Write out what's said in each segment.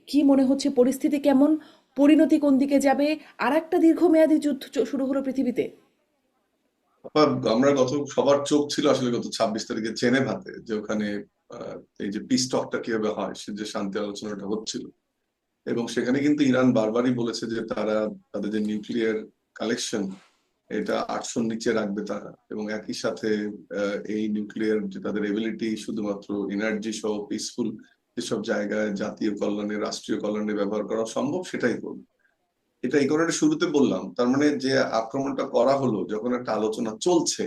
কি মনে হচ্ছে পরিস্থিতি কেমন, পরিণতি কোন দিকে যাবে? আর একটা দীর্ঘমেয়াদী যুদ্ধ শুরু হলো পৃথিবীতে। আমরা সবার চোখ ছিল আসলে গত 26 তারিখে জেনেভাতে, যে ওখানে এই যে পিস টকটা কিভাবে হয়, সে যে শান্তি আলোচনাটা হচ্ছিল। এবং সেখানে কিন্তু ইরান বারবারই বলেছে যে তারা তাদের যে নিউক্লিয়ার কালেকশন, এটা 800-র নিচে রাখবে তারা। এবং একই সাথে এই নিউক্লিয়ার যে তাদের এবিলিটি শুধুমাত্র এনার্জি সহ পিসফুল যেসব জায়গায় জাতীয় কল্যাণে, রাষ্ট্রীয় কল্যাণে ব্যবহার করা সম্ভব সেটাই করবে। এটা এই কারণে শুরুতে বললাম, তার মানে যে আক্রমণটা করা হলো যখন একটা আলোচনা চলছে,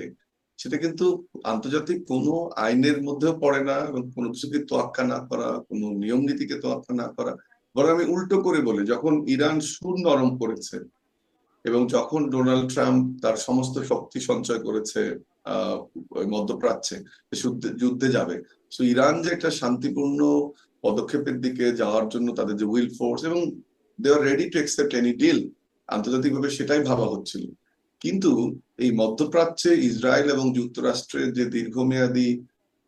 সেটা কিন্তু আন্তর্জাতিক কোনো আইনের মধ্যেও পড়ে না, এবং কোনো কিছুকে তোয়াক্কা না করা, কোনো নিয়ম নীতিকে তোয়াক্কা না করা। বরং আমি উল্টো করে বলি, যখন ইরান সুর নরম করেছে এবং যখন ডোনাল্ড ট্রাম্প তার সমস্ত শক্তি সঞ্চয় করেছে ওই মধ্যপ্রাচ্যে, যে যুদ্ধে যাবে, তো ইরান যে একটা শান্তিপূর্ণ পদক্ষেপের দিকে যাওয়ার জন্য তাদের যে উইল ফোর্স, এবং they are ready to accept any deal, আন্তর্জাতিকভাবে সেটাই ভাবা হচ্ছিল। কিন্তু এই মধ্যপ্রাচ্যে ইসরায়েল এবং যুক্তরাষ্ট্রের যে দীর্ঘমেয়াদী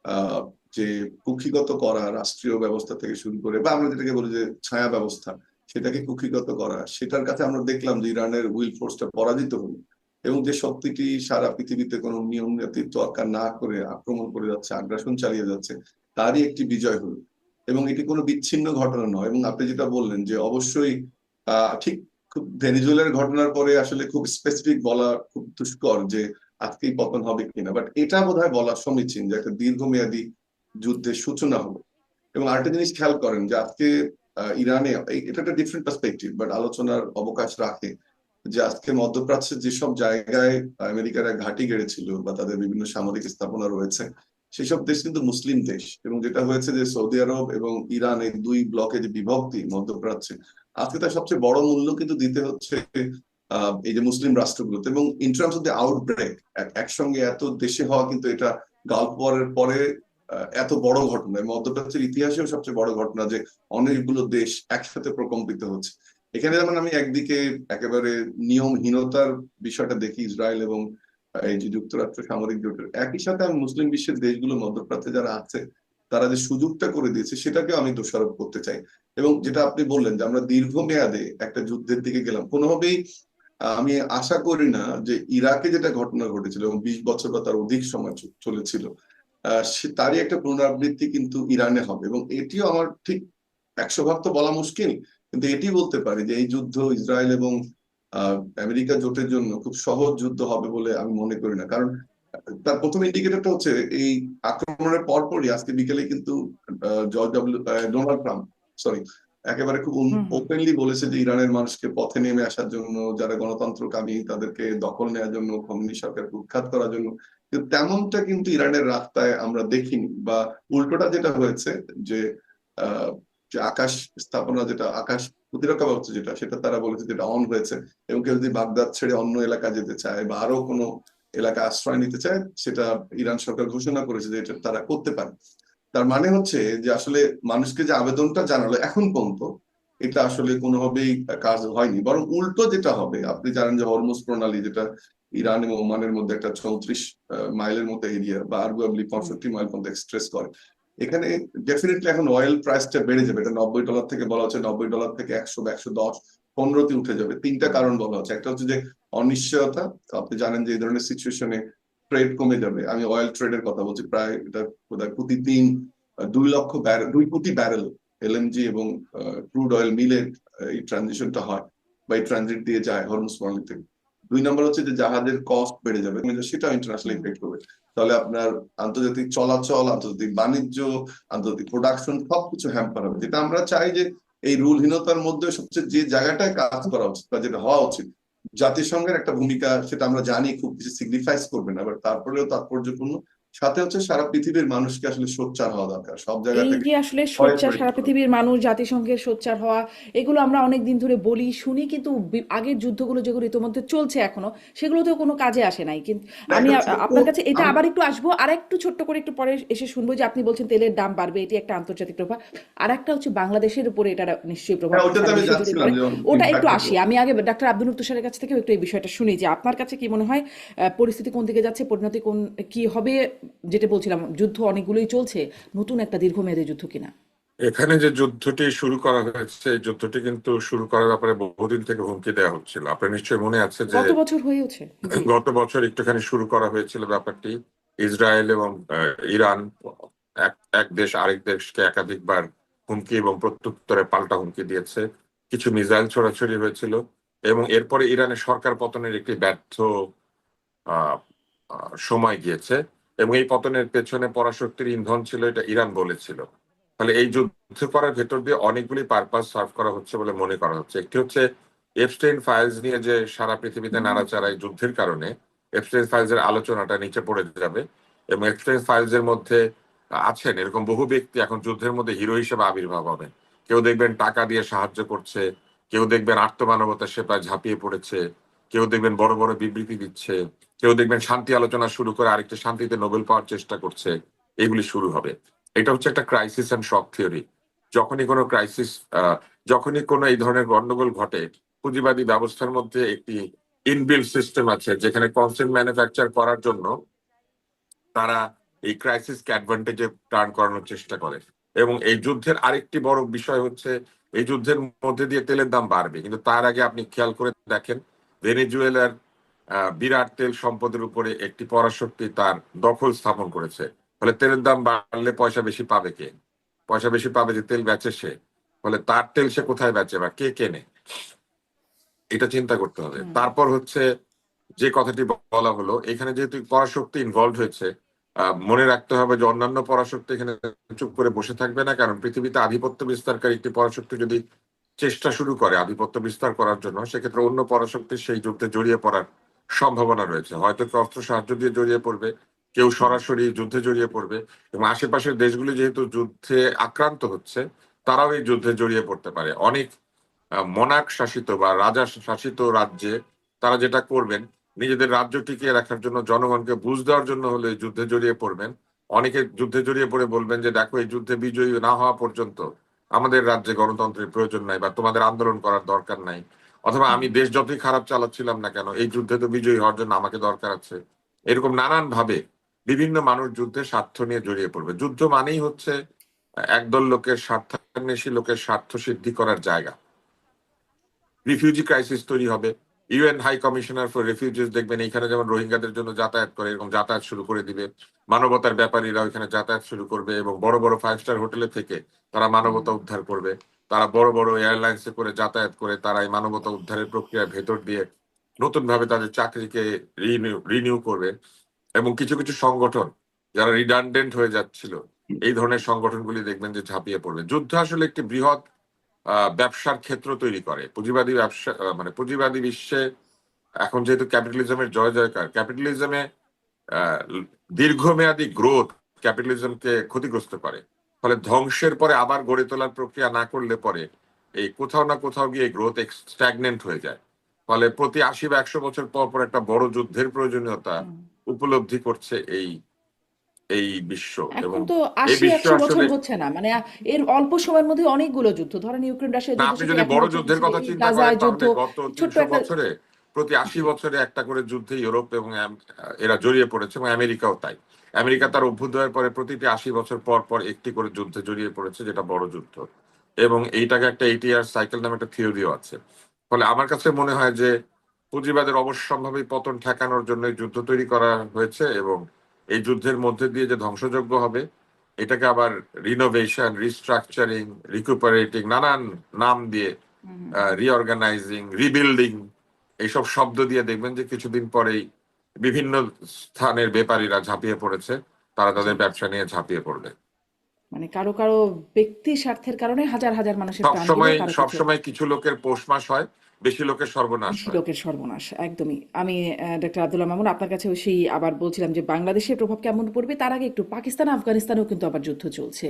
আহ যে কুক্ষিগত করা রাষ্ট্রীয় ব্যবস্থা থেকে শুরু করে, বা আমরা যেটাকে বলি যে ছায়া ব্যবস্থা, সেটাকে কুক্ষিগত করা, সেটার কাছে আমরা দেখলাম যে ইরানের উইল ফোর্সটা পরাজিত হলো। এবং যে শক্তিটি সারা পৃথিবীতে কোনো নিয়ম নীতি তোয়াক্কা না করে আক্রমণ করে যাচ্ছে, আগ্রাসন চালিয়ে যাচ্ছে, তারই একটি বিজয় হলো। এবং এটি কোনো বিচ্ছিন্ন ঘটনা নয়। এবং আপনি যেটা বললেন যে অবশ্যই ঠিক, খুব ভেনিজুয়েলার ঘটনার পরে আসলে খুব স্পেসিফিক বলা খুব দুষ্কর যে আজকেই পতন হবে কিনা, বাট এটা বোধহয় বলা সমীচীন যে একটা দীর্ঘমেয়াদী যুদ্ধের সূচনা হলো। এবং আরেকটা জিনিস খেয়াল করেন যে আজকে ইরানে, এটা একটা ডিফারেন্ট পার্সপেক্টিভ বাট আলোচনার অবকাশ রাখে, যে আজকে মধ্যপ্রাচ্যের যেসব জায়গায় আমেরিকারা ঘাঁটি গেড়েছিল বা তাদের বিভিন্ন সামরিক স্থাপনা রয়েছে, সেসব দেশ কিন্তু মুসলিম দেশ। এবং যেটা হয়েছে যে সৌদি আরব এবং ইরান, এই দুই ব্লকে যে বিভক্তি মধ্যপ্রাচ্যে, আজকে তার সবচেয়ে বড় মূল্য কিন্তু দিতে হচ্ছে এই যে মুসলিম রাষ্ট্রগুলোতে। এবং in terms of the outbreak, একসঙ্গে এত দেশে হওয়া, কিন্তু এটা গালফ ওয়ারের পরে এত বড় ঘটনা, মধ্যপ্রাচ্যের ইতিহাসেও সবচেয়ে বড় ঘটনা, যে অনেকগুলো দেশ একসাথে প্রকম্পিত হচ্ছে। এখানে যেমন আমি একদিকে একেবারে নিয়মহীনতার বিষয়টা দেখি ইসরায়েল এবং এই যে যুক্তরাষ্ট্র সামরিক জোটের, একই সাথে আমি মুসলিম বিশ্বের দেশগুলো মধ্যপ্রাচ্যে যারা আছে, তারা যে সুযোগটা করে দিয়েছে সেটাকেও আমি দোষারোপ করতে চাই। এবং যেটা আপনি বললেন যে আমরা দীর্ঘমেয়াদে একটা যুদ্ধের দিকে গেলাম, কোনোভাবেই আমি আশা করি না যে ইরাকে যেটা ঘটনা ঘটেছিল এবং 20 বছর বা তার অধিক সময় চলেছিল, তারই একটা পুনরাবৃত্তি কিন্তু ইরানে হবে। এবং এটিও আমার ঠিক 100 ভাগ তো বলা মুশকিল, কিন্তু এটি বলতে পারি যে এই যুদ্ধ ইসরায়েল এবং আমেরিকা জোটের জন্য খুব সহজ যুদ্ধ হবে বলে আমি মনে করি না। কারণ তার প্রথম ইন্ডিকেটরটা হচ্ছে এই আক্রমণের পরপরই আজকে বিকেলে কিন্তু ডোনাল্ড ট্রাম্প, সরি, একেবারে খুব হুম, হুম। ওপেনলি বলেছে যে ইরানের মানুষকে পথে নেমে আসার জন্য, যারা গণতন্ত্রকামী তাদেরকে দখল নেওয়ার জন্য, খমেনি সরকারকে উৎখাত করার জন্য। কিন্তু তেমনটা কিন্তু ইরানের রাস্তায় আমরা দেখিনি। বা উল্টোটা যেটা হয়েছে, যে আহ যে আকাশ স্থাপনা, যেটা আকাশ প্রতিরক্ষা ব্যবস্থা যেটা, সেটা তারা বলেছে যেটা অন হয়েছে। এবং কেউ যদি বাগদাদ ছেড়ে অন্য এলাকা যেতে চায় বা আরো কোনো এলাকা আশ্রয় নিতে চায়, সেটা ইরান সরকার ঘোষণা করেছে যে এটা তারা করতে পারে। তার মানে হচ্ছে যে আসলে মানুষকে যে আবেদনটা জানালো এখন পর্যন্ত, এটা আসলে কোনোভাবেই কাজ হয়নি। বরং উল্টো যেটা হবে, আপনি জানেন যে হরমুজ প্রণালী, যেটা ইরান এবং ওমানের মধ্যে একটা 34 মাইলের মতো এরিয়া, বা আরগুয়াবলি হুম। 65 মাইল পর্যন্ত এক্সট্রেস করে। এখানে ডেফিনেটলি এখন অয়েল প্রাইসটা বেড়ে যাবে। এটা $90 থেকে বলা হচ্ছে, $90 থেকে 100 বা 110, 15তে উঠে যাবে। তিনটা কারণ বলা হচ্ছে। একটা হচ্ছে যে অনিশ্চয়তা। আপনি জানেন যে এই ধরনের সিচুয়েশনে ট্রেড কমে যাবে। আমি অয়েল ট্রেডের কথা বলছি, প্রায় এটা বোধহয় প্রতিদিন 2 লক্ষ ব্যারেল, 2 কোটি ব্যারেল এলএনজি এবং ক্রুড অয়েল মিলে এই ট্রানজিশনটা হয়, বা এই ট্রানজিট দিয়ে যায় হরমুজ প্রণালী থেকে। 2 নম্বর হচ্ছে যে জাহাজের কস্ট বেড়ে যাবে, সেটাও ইন্টারন্যাশনাল হুম। ইফেক্ট করবে। তাহলে আপনার আন্তর্জাতিক চলাচল, আন্তর্জাতিক বাণিজ্য, আন্তর্জাতিক প্রোডাকশন সবকিছু হ্যাম্পার হবে। যেটা আমরা চাই যে এই রুলহীনতার মধ্যে সবচেয়ে যে জায়গাটায় কাজ করা উচিত বা যেটা হওয়া উচিত, জাতিসংঘের একটা ভূমিকা, সেটা আমরা জানি খুব কিছু সিগনিফাইস করবে না, বাট তারপরেও তাৎপর্যপূর্ণ। সাথে হচ্ছে সারা পৃথিবীর মানুষকে আসলে সোচ্চার হওয়া দরকার সব জায়গা এই থেকে, যে আসলে ভয়ের সোচ্চার, সারা পরিস্থিতি। পৃথিবীর মানুষ জাতিসংঘের সোচ্চার হওয়া, এগুলো আমরা অনেক দিন ধরে বলি শুনি, কিন্তু আগের যুদ্ধগুলো যেগুলো ইতিমধ্যে চলছে এখনো, সেগুলোতেও কোনো কাজে আসে নাই। কিন্তু না, আমি একটা ছোট আপনার কাছে এটা আমি আবার একটু আসবো, আর একটু ছোট্ট করে একটু পরে এসে শুনবো যে আপনি বলছেন তেলের দাম বাড়বে, এটি একটা আন্তর্জাতিক প্রভাব। আর একটা হচ্ছে বাংলাদেশের উপরে এটা নিশ্চয়ই প্রভাব হ্যাঁ, ওইটাতে সারা আমি বিশ্বজুড়ে যাচ্ছিলাম পড়ে। যে ওটা একটু ইম্প্যাক্টটা আসি, আমি আগে ডাক্তার আব্দুল তুষারের কাছ থেকেও একটু এই বিষয়টা শুনি যে আপনার কাছে কি মনে হয় পরিস্থিতি কোন দিকে যাচ্ছে, পরিণতি কোন কি হবে। যেটা বলছিলাম, যুদ্ধ অনেকগুলোই চলছে, নতুন একটা দীর্ঘমেয়াদী যুদ্ধ কিনা। এখানে যে যুদ্ধটি শুরু করা হয়েছে, এই যুদ্ধটি কিন্তু শুরু করার ব্যাপারে বহুদিন থেকে হুমকি দেওয়া হচ্ছিল। আপনার নিশ্চয়ই মনে আছে যে গত বছর হয়েছে। জি। গত বছর একটুখানি শুরু করা হয়েছিল ব্যাপারটি। ইসরায়েল এবং ইরান এক এক দেশ আরেক দেশকে একাধিকবার হুমকি এবং প্রত্যুত্তরে পাল্টা হুমকি দিয়েছে। কিছু মিসাইল ছোড়াছড়ি হয়েছিল এবং এরপরে ইরানের সরকার পতনের একটি ব্যর্থ আহ, সময় গিয়েছে এবং এই পতনের পেছনে পরাশক্তির ইন্ধন ছিল, এটা ইরান বলেছিল। তাহলে এই যুদ্ধ করার ভেতর দিয়ে অনেকগুলি পারপাস সার্ভ করা হচ্ছে বলে মনে করা হচ্ছে। একটি হচ্ছে এপস্টেইন ফাইলস নিয়ে যে সারা পৃথিবীতে নাড়াচাড়া এই যুদ্ধের কারণে এপস্টেইন ফাইলস এর আলোচনাটা নিচে পড়ে যাবে এবং এপস্টেইন ফাইলস এর মধ্যে আছেন এরকম বহু ব্যক্তি এখন যুদ্ধের মধ্যে হিরো হিসেবে আবির্ভাব হবেন। কেউ দেখবেন টাকা দিয়ে সাহায্য করছে, কেউ দেখবেন আত্মমানবতার সেবায় ঝাঁপিয়ে পড়েছে, কেউ দেখবেন বড় বড় বিবৃতি দিচ্ছে, কেউ দেখবেন শান্তি আলোচনা শুরু করে আরেকটা শান্তিতে নোবেল পাওয়ার চেষ্টা করছে। এগুলি শুরু হবে। এটা হচ্ছে একটা ক্রাইসিস অ্যান্ড শক থিওরি। যখনই কোনো ক্রাইসিস, যখনই কোনো এই ধরনের গন্ডগোল ঘটে, পুঁজিবাদী ব্যবস্থার মধ্যে একটি ইনবিল্ড সিস্টেম আছে যেখানে কনসেন্ট ম্যানুফ্যাকচার করার জন্য তারা এই ক্রাইসিসকে অ্যাডভান্টেজে টার্ন করানোর চেষ্টা করে। এবং এই যুদ্ধের আরেকটি বড় বিষয় হচ্ছে এই যুদ্ধের মধ্যে দিয়ে তেলের দাম বাড়বে, কিন্তু তার আগে আপনি খেয়াল করে দেখেন ভেনেজুয়েলার বিরাট তেল সম্পদের উপরে একটি পরাশক্তি তার দখল স্থাপন করেছে। ফলে তেলের দাম বাড়লে পয়সা বেশি পাবে কে? পয়সা বেশি পাবে যে তেল বেচে সে। ফলে তার তেল সে কোথায় বেচে বা কে কেনে, এটা চিন্তা করতে হবে। হুম। তারপর হচ্ছে যে কথাটি বলা হলো, এখানে যেহেতু পরাশক্তি ইনভলভ হয়েছে, মনে রাখতে হবে যে অন্যান্য পরাশক্তি এখানে চুপ করে বসে থাকবে না। কারণ পৃথিবীতে আধিপত্য বিস্তারকারী একটি পরাশক্তি যদি চেষ্টা শুরু করে আধিপত্য বিস্তার করার জন্য, সেক্ষেত্রে অন্য পরাশক্তির সেই যুদ্ধে জড়িয়ে পড়ার সম্ভাবনা রয়েছে। হয়তো কেউ অস্ত্র সাহায্য দিয়ে জড়িয়ে পড়বে, কেউ সরাসরি যুদ্ধে জড়িয়ে পড়বে এবং আশেপাশের দেশগুলি যেহেতু যুদ্ধে আক্রান্ত হচ্ছে, তারাও এই যুদ্ধে জড়িয়ে পড়তে পারে। অনেক মনার্ক শাসিত বা রাজা শাসিত রাজ্যে তারা যেটা করবেন, নিজেদের রাজ্য টিকিয়ে রাখার জন্য জনগণকে বুঝ দেওয়ার জন্য হলে যুদ্ধে জড়িয়ে পড়বেন। অনেকে যুদ্ধে জড়িয়ে পড়ে বলবেন যে দেখো, এই যুদ্ধে বিজয়ী না হওয়া পর্যন্ত আমাদের রাজ্যে গণতন্ত্রের প্রয়োজন নাই বা তোমাদের আন্দোলন করার দরকার নাই, অথবা আমি দেশ যতই খারাপ চালাচ্ছিলাম না কেন, এই যুদ্ধে তো বিজয়ী হওয়ার জন্য আমাকে দরকার আছে। এরকম নানান ভাবে বিভিন্ন মানুষ যুদ্ধে স্বার্থ নিয়ে জড়িয়ে পড়বে। যুদ্ধ মানেই হচ্ছে একদল লোকের স্বার্থান্বেষী লোকের স্বার্থ সিদ্ধি করার জায়গা। রিফিউজি ক্রাইসিস তৈরি হবে। UN high commissioner for refugees দেখবেন এইখানে যেমন রোহিঙ্গাদের জন্য যাতায়াত করে, এরকম যাতায়াত শুরু করে দিবে। মানবতার ব্যাপারীরা ওইখানে যাতায়াত শুরু করবে এবং বড় বড় 5 স্টার হোটেলে থেকে তারা মানবতা উদ্ধার করবে। তারা বড় বড় এয়ারলাইন্সে করে যাতায়াত করে তারা এই মানবতা উদ্ধারের প্রক্রিয়ার ভেতর দিয়ে নতুন ভাবে তাদের চাকরিকে রিনিউ করবে। এবং কিছু কিছু সংগঠন যারা রিডান্ডেন্ট হয়ে যাচ্ছিল, এই ধরনের সংগঠনগুলি দেখবেন যে ঝাঁপিয়ে পড়বে। যুদ্ধ আসলে একটি বৃহৎ ব্যবসার ক্ষেত্র তৈরি করে। পুঁজিবাদী ব্যবসা, মানে পুঁজিবাদী বিশ্বে এখন যেহেতু ক্যাপিটালিজমের জয় জয়কার, ক্যাপিটালিজমে দীর্ঘমেয়াদী গ্রোথ ক্যাপিটালিজমকে ক্ষতিগ্রস্ত করে। ফলে ধ্বংসের পরে আবার গড়ে তোলার প্রক্রিয়া না করলে পরে এই কোথাও না কোথাও গিয়ে গ্রোথ স্ট্যাগনেন্ট হয়ে যায়। ফলে প্রতি 80 বা 100 বছর পর পর একটা বড় যুদ্ধের প্রয়োজনীয়তা উপলব্ধি করছে এই এই বিশ্ব। এবং এখন তো এই ৮০ বিশ্ব ১০০ বছর আসলে, হচ্ছে না, মানে এর অল্প সময়ের মধ্যে অনেকগুলো যুদ্ধ, ধরেন ইউক্রেন রাশিয়া না যুদ্ধ আপনি শুধু যদি ১ বড় বছর যুদ্ধের ছিল, কথা এই চিন্তা করেন গাজায় যুদ্ধ, তাহলে গত ছোট্ট 300 একটা। বছরে প্রতি 80 জি। বছরে একটা করে যুদ্ধে ইউরোপ এবং এরা জড়িয়ে পড়েছে এবং আমেরিকাও তাই। আমেরিকা তার অভ্যুদয়ের পরে প্রতিটি 80 বছর পর পর একটি করে যুদ্ধে জড়িয়ে পড়েছে, যেটা বড় যুদ্ধ। এবং এইটাকে একটা 80 ইয়ার সাইকেল নামে একটা থিওরিও আছে। ফলে আমার কাছে মনে হয় যে পুঁজিবাদের অবশ্যম্ভাবী পতন ঠেকানোর জন্য এই যুদ্ধ তৈরি করা হয়েছে এবং এই যুদ্ধের মধ্যে দিয়ে যে ধ্বংসযজ্ঞ হবে, এটাকে আবার রিনোভেশন, রিস্ট্রাকচারিং, রিকুপারেটিং, নানান নাম দিয়ে, রিঅর্গানাইজিং, রিবিল্ডিং, এইসব শব্দ দিয়ে দেখবেন যে কিছুদিন পরেই বিভিন্ন স্থানের ব্যাপারীরা ঝাঁপিয়ে পড়েছে, তারা জি। তাদের ব্যবসা নিয়ে ঝাঁপিয়ে পড়বে। মানে কারো কারো ব্যক্তি স্বার্থের কারণে হাজার হাজার মানুষের প্রাণ গেলে সবসময় কারো কিছু সবসময় কিছু লোকের পৌষ মাস হয়, বেশি লোকের সর্বনাশ বেশি হয়। লোকের সর্বনাশ। একদমই। আমি ডক্টর আব্দুল্লাহ মামুন আপনার কাছে সেই আবার বলছিলাম যে বাংলাদেশের প্রভাব কেমন পড়বে, তার আগে একটু পাকিস্তান আফগানিস্তানেও কিন্তু আবার যুদ্ধ চলছে,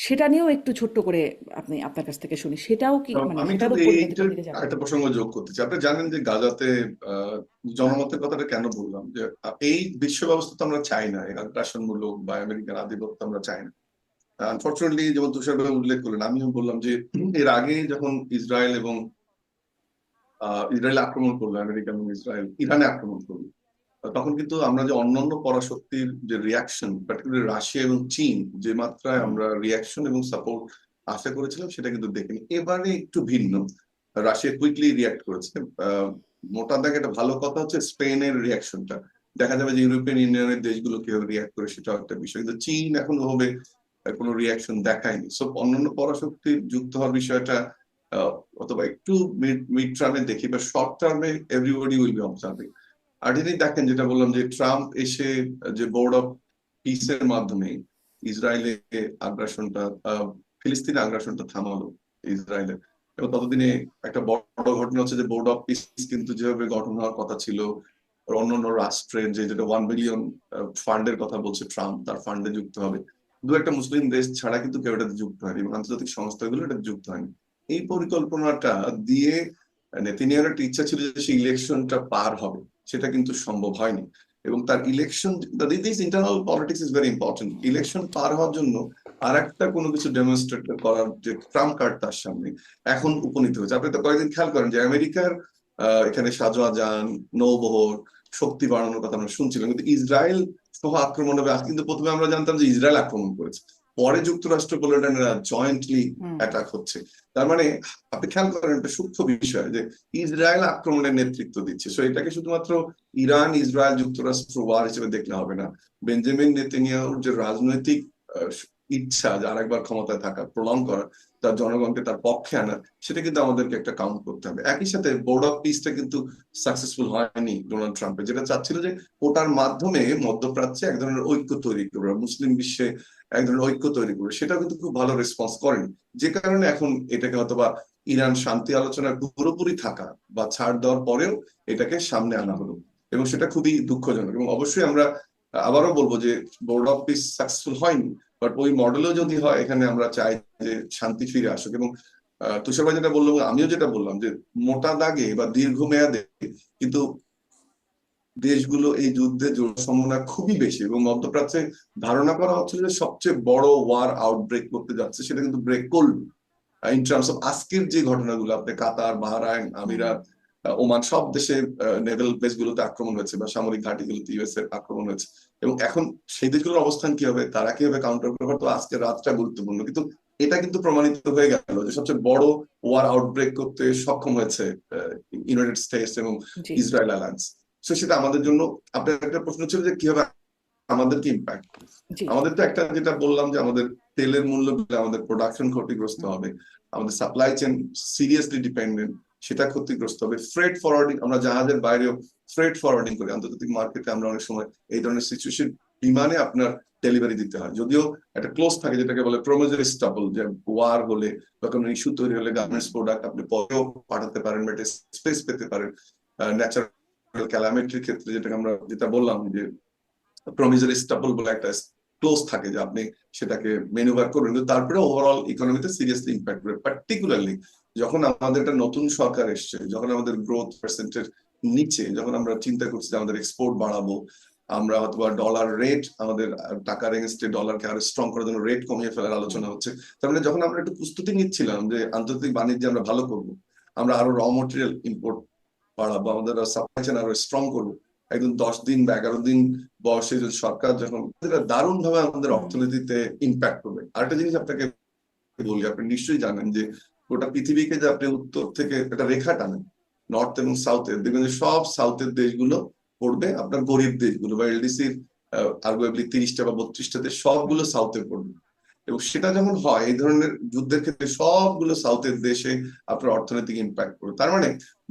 সেটা নিয়েও একটু ছোট্ট করে আপনি আপনার কাছ থেকে শুনি, সেটাও কি মানে আমি একটু সেটারও পরিণতি কোন এইটার দিকে যাবে? একটা প্রসঙ্গ যোগ করতে চাই। আপনি জানেন যে গাজাতে আহ, জনমতের কথাটা কেন বললাম, যে এই বিশ্ব ব্যবস্থা তো আমরা চাই না, এই আগ্রাসনমূলক বা আমেরিকান আধিপত্য আমরা চাই না। আনফর্চুনেটলি যেমন তুষার ভাই উল্লেখ করলেন, আমিও বললাম যে এর আগে যখন ইসরায়েল এবং ইসরায়েল আক্রমণ করলো, আমেরিকা এবং ইসরায়েল ইরানে আক্রমণ করলো, তখন কিন্তু আমরা যে অন্যান্য পরাশক্তির যে রিয়াকশন, পার্টিকুলার রাশিয়া এবং চীন, যে মাত্রায় হুম। আমরা রিয়াকশন এবং সাপোর্ট আশা করেছিলাম সেটা কিন্তু দেখিনি। এবারে একটু ভিন্ন, রাশিয়া কুইকলি রিয়াক্ট করেছে। মোটা দাগে একটা ভালো কথা হচ্ছে স্পেনের রিয়াকশনটা, দেখা যাবে যে ইউরোপিয়ান ইউনিয়নের দেশগুলো কিভাবে রিয়াক্ট করে সেটা একটা বিষয়, কিন্তু চীন এখন ওভাবে কোনো রিয়াকশন দেখায়নি। সো অন্যান্য পরাশক্তি যুক্ত হওয়ার বিষয়টা অথবা একটু মিড টার্মে দেখি, বা শর্ট টার্মে এভরিবডি উইল বি অবজার্ভিং। আর যদি দেখেন, যেটা বললাম যে ট্রাম্প এসে যে বোর্ড অফ পিসের মাধ্যমে ইসরায়েলে আগ্রাসনটা, ফিলিস্তিনে আগ্রাসনটা থামালো ইসরায়েলের, এবং ততদিনে একটা বড় ঘটনা হচ্ছে যে বোর্ড অফ পিস কিন্তু যেভাবে গঠন হওয়ার কথা ছিল, অন্যান্য রাষ্ট্রের যেটা 1 বিলিয়ন ফান্ডের কথা বলছে ট্রাম্প, তার ফান্ডে যুক্ত হবে, দু একটা মুসলিম দেশ ছাড়া কিন্তু কেউ এটাতে যুক্ত হয়নি, এবং আন্তর্জাতিক সংস্থাগুলো এটা যুক্ত হয়নি। এই পরিকল্পনাটা দিয়ে নেতানিয়াহুর একটা ইচ্ছা ছিল যে সেই ইলেকশনটা পার হবে, সেটা কিন্তু সম্ভব হয়নি। এবং তার election, this internal politics is very important. Election পার হওয়ার জন্য আর একটা কোনো কিছু ডেমনস্ট্রেট করার যে ট্রাম্প কার্ড তার সামনে এখন উপনীত হয়েছে। আপনি তো কয়েকদিন খেয়াল করেন যে আমেরিকার এখানে সাজোয়াজান, নৌবহর, শক্তি বাড়ানোর কথা আমরা শুনছিলাম, কিন্তু ইসরায়েল সহ আক্রমণ হবে। কিন্তু প্রথমে আমরা জানতাম যে ইসরায়েল আক্রমণ করেছে, পরে যুক্তরাষ্ট্র বলল এটা জয়েন্টলি অ্যাটাক হচ্ছে। তার মানে আপনি খেয়াল করেন একটা সূক্ষ্ম বিষয় যে ইসরায়েল আক্রমণের নেতৃত্ব দিচ্ছে। সো এটাকে শুধুমাত্র ইরান, ইসরায়েল, যুক্তরাষ্ট্র ওয়ার হিসেবে দেখলে হবে না। বেঞ্জামিন নেতানিয়াহুর যে রাজনৈতিক ইচ্ছা যে আরেকবার ক্ষমতায় থাকা, প্রলং করা, তার জনগণকে তার পক্ষে আনা, সেটা কিন্তু আমাদেরকে একটা কাউন্ট করতে হবে। একই সাথে বোর্ড অফ পিসটা কিন্তু সাকসেসফুল হয়নি ডোনাল্ড ট্রাম্পের, যেটা চাচ্ছিল যে ওটার মাধ্যমে মধ্যপ্রাচ্যে এক ধরনের ঐক্য তৈরি করবে, মুসলিম বিশ্বে এক ধরনের ঐক্য তৈরি করবে, সেটা কিন্তু খুব ভালো রেসপন্স করেনি। যে কারণে এখন এটাকে হয়তোবা ইরান শান্তি আলোচনার পুরোপুরি থাকা বা ছাড় দেওয়ার পরেও এটাকে সামনে আনা হলো, এবং সেটা খুবই দুঃখজনক। এবং অবশ্যই আমরা আবারও বলবো যে বোর্ড অফ পিস সাকসেসফুল হয়নি, বাট ওই মডেলও যদি হয়, এখানে আমরা চাই যে শান্তি ফিরে আসুক। এবং তুষার ভাই যেটা বললাম, আমিও যেটা বললাম, যে মোটা দাগে বা দীর্ঘমেয়াদে কিন্তু দেশগুলো এই যুদ্ধে জড়ার সম্ভাবনা খুবই বেশি, এবং মধ্যপ্রাচ্যে ধারণা করা হচ্ছে যে সবচেয়ে বড় ওয়ার আউটব্রেক করতে যাচ্ছে, সেটা কিন্তু ব্রেক করলো। ইন টার্মস অফ আজকের যে ঘটনাগুলো, আপনি কাতার, বাহরাইন, আমিরাত, ওমান, সব দেশে নেভাল বেস গুলোতে আক্রমণ হয়েছে বা সামরিক ঘাঁটিগুলোতে ইউএস এর আক্রমণ হয়েছে, এবং এখন সেই দেশগুলোর অবস্থান কি হবে, তারা কিভাবে কাউন্টার করবে, তো আজকের রাতটা গুরুত্বপূর্ণ। কিন্তু এটা কিন্তু প্রমাণিত হয়ে গেল যে সবচেয়ে বড় ওয়ার আউটব্রেক করতে সক্ষম হয়েছে ইউনাইটেড স্টেটস এবং জি ইসরায়েল অ্যালায়েন্স। তো সেটা আমাদের জন্য, আপনার একটা প্রশ্ন ছিল যে কিভাবে আমাদেরকে ইম্প্যাক্ট, জি আমাদের তো একটা যেটা বললাম যে আমাদের তেলের মূল্য, আমাদের প্রোডাকশন ক্ষতিগ্রস্ত হবে, আমাদের সাপ্লাই চেইন সিরিয়াসলি ডিপেন্ডেন্ট, সেটা ক্ষতিগ্রস্ত হবে। ফ্রেট ফরওয়ার্ডিং, আমরা জাহাজের বাইরেও ফ্রেট ফরওয়ার্ডিং করি আন্তর্জাতিক মার্কেটে, আমরা অনেক সময় এই ধরনের সিচুয়েশন বিমানে আপনার ডেলিভারি দিতে হয়, যদিও একটা ক্লোজ থাকে যেটাকে বলে প্রমিসারি স্টাবল, যে ওয়ার হলে বা কোনো ইস্যু তৈরি হলে গার্মেন্টস প্রোডাক্ট আপনি পরেও পাঠাতে পারেন, বা স্পেস পেতে পারেন। ন্যাচারাল ক্যালামিটির ক্ষেত্রে যেটাকে আমরা যেটা বললাম যে প্রমিসারি স্টাবল বলে একটা ক্লোজ থাকে, যে আপনি সেটাকে ম্যানুভার করবেন, কিন্তু তারপরে ওভারঅল ইকোনমিতে সিরিয়াসলি ইম্প্যাক্ট করবে। পার্টিকুলারলি যখন আমাদের একটা নতুন সরকার এসছে, যখন আমাদের গ্রোথ পার্সেন্টের নিচে, যখন আমরা চিন্তা করছি যে আমাদের এক্সপোর্ট বাড়াবো, আমরা অথবা ডলার রেট, আমাদের টাকার এগেনস্টে ডলারকে আরো স্ট্রং করার জন্য রেট কমিয়ে ফেলার আলোচনা হচ্ছে। তার মানে যখন আমরা একটু প্রস্তুতি নিচ্ছিলাম যে আন্তর্জাতিক বাণিজ্যে আমরা ভালো করবো, আমরা আরো র মেটেরিয়াল ইম্পোর্ট বাড়াবো, আমাদের সাপ্লাই চেইন আরো স্ট্রং করবো, একদম 10 দিন বা 11 দিন বয়সে যদি সরকার যখন, দারুণ ভাবে আমাদের অর্থনীতিতে ইম্প্যাক্ট করবে। আরেকটা জিনিস আপনাকে বলি, আপনি নিশ্চয়ই জানেন যে গোটা পৃথিবীকে যে আপনি উত্তর থেকে একটা রেখা টানেন, নর্থ এবং সাউথের, দেখবেন যে সব সাউথের দেশগুলো পড়বে আপনার গরিব দেশগুলো, বা এলডিসির আর্গুয়েবলি 30টা বা 32টা দেশ, সবগুলো সাউথে পড়বে। এবং সেটা যখন হয় এই ধরনের যুদ্ধের ক্ষেত্রে, সবগুলো সাউথের দেশে আপনার অর্থনৈতিক ইম্প্যাক্ট করবে। তার মানে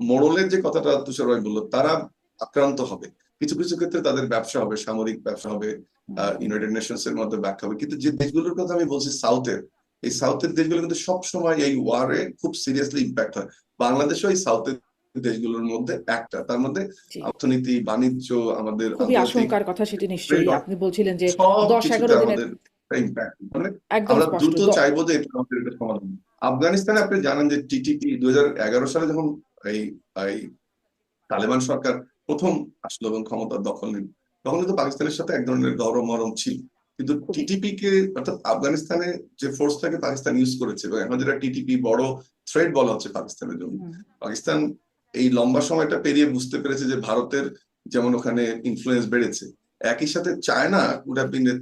মোড়লের যে কথাটা তুষার ভাই বললো, তারা আক্রান্ত হবে, কিছু কিছু ক্ষেত্রে তাদের ব্যবসা হবে, সামরিক ব্যবসা হবে, ইউনাইটেড নেশনস এর মধ্যে ব্যাখ্যা হবে। কিন্তু যে দেশগুলোর কথা আমি বলছি সাউথের, এই সাউথের দেশগুলো কিন্তু সবসময় এই ওয়ারে খুব সিরিয়াসলি ইম্প্যাক্ট হয়। বাংলাদেশও এই সাউথের দেশগুলোর মধ্যে একটা, তার মধ্যে জি অর্থনীতি, বাণিজ্য, আমাদের খুবই আন্তর্জাতিক আশঙ্কার কথা সেটি ট্রেড, নিশ্চয়ই আপনি বলছিলেন যে সব 10-11 কিছুতে দিনের আমাদের ইম্প্যাক্ট, মানে একদম আমরা স্পষ্ট দ্রুত চাইবো যে এটা আমাদের একটা সমাধান। আফগানিস্তানে আপনি জানেন যে টিটিপি 2011 সালে যখন এই এই তালেবান সরকার প্রথম আসলো এবং ক্ষমতা দখল নিল, তখন কিন্তু পাকিস্তানের সাথে এক ধরনের গরম মরম ছিল। কিন্তু খুবই টিটিপি কে, অর্থাৎ আফগানিস্তানে যে ফোর্সটাকে পাকিস্তান ইউজ করেছে, এবং এখন যেটা টিটিপি বড় থ্রেট বলা হচ্ছে পাকিস্তানের জন্য, পাকিস্তান এই লম্বা সময়টা পেরিয়ে বুঝতে পেরেছে যে ভারতের যেমন ওখানে ইনফ্লুয়েন্স বেড়েছে, একই সাথে China would have been a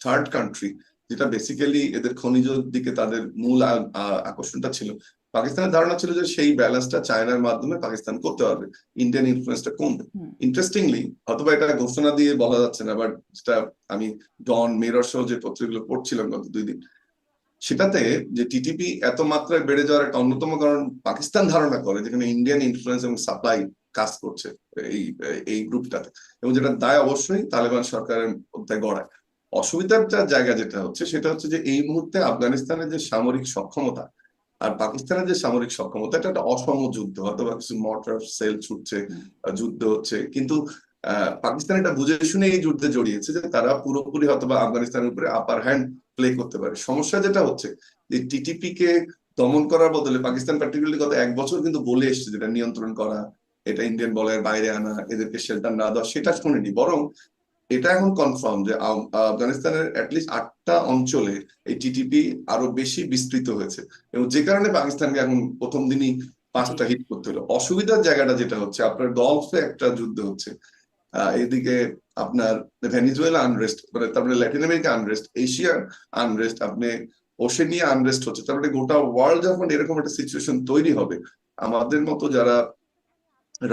third country যেটা বেসিক্যালি এদের খনিজ দিকে তাদের মূল আকর্ষণটা ছিল। পাকিস্তানের ধারণা ছিল যে সেই ব্যালেন্সটা চায়নার মাধ্যমে পাকিস্তান করতে পারবে, ইন্ডিয়ান ইনফ্লুয়েন্সটা কমবে। হুম। ইন্টারেস্টিংলি, অথবা এটা ঘোষণা দিয়ে বলা যাচ্ছে না, বাট যেটা আমি ডন, মিরর সহ যে পত্রিকাগুলো পড়ছিলাম গত 2 দিন, সেটাতে যে টিটিপি এত মাত্রায় বেড়ে যাওয়ার একটা অন্যতম কারণ পাকিস্তান ধারণা করে যেখানে ইন্ডিয়ান ইনফ্লুয়েন্স এবং সাপ্লাই কাজ করছে এই এই গ্রুপটাতে, এবং যেটা দায় অবশ্যই তালেবান সরকারের মধ্যে গড়ায়। অসুবিধার জায়গা যেটা হচ্ছে সেটা হচ্ছে যে এই মুহূর্তে আফগানিস্তানের যে সামরিক সক্ষমতা আর পাকিস্তানের যে সামরিক সক্ষমতা, এটা একটা অসম যুদ্ধ, অথবা কিছু মর্টার সেল ছুটছে, যুদ্ধ হচ্ছে, কিন্তু পাকিস্তান এটা বুঝে শুনে এই যুদ্ধে জড়িয়েছে যে তারা পুরোপুরি হয়তোবা আফগানিস্তানের উপরে আপার হ্যান্ড প্লে করতে পারে। সমস্যা যেটা হচ্ছে যে টিটিপি কে দমন করার বদলে পাকিস্তান পার্টিকুলারলি গত 1 বছর কিন্তু বলে এসছে যেটা নিয়ন্ত্রণ করা, এটা ইন্ডিয়ান বলয়ের বাইরে আনা, এদেরকে শেল্টার না দেওয়া, সেটা শুনেনি। বরং এটা এখন কনফার্ম যে আফগানিস্তানের অ্যাটলিস্ট 8টা অঞ্চলে এই টিটিপি আরো বেশি বিস্তৃত হয়েছে, এবং যে কারণে পাকিস্তানকে এখন প্রথম দিনই 5টা হিট করতে হলো। অসুবিধার জায়গাটা যেটা হচ্ছে, আপনার গলফে একটা যুদ্ধ হচ্ছে, এদিকে আপনার ভেনিজুয়েলা আনরেস্ট, মানে তারপরে Latin America unrest, Asia unrest, আপনি ওশেনিয়া আনরেস্ট হচ্ছে, তারপরে গোটা ওয়ার্ল্ড যখন এরকম একটা সিচুয়েশন তৈরি হবে, আমাদের মতো যারা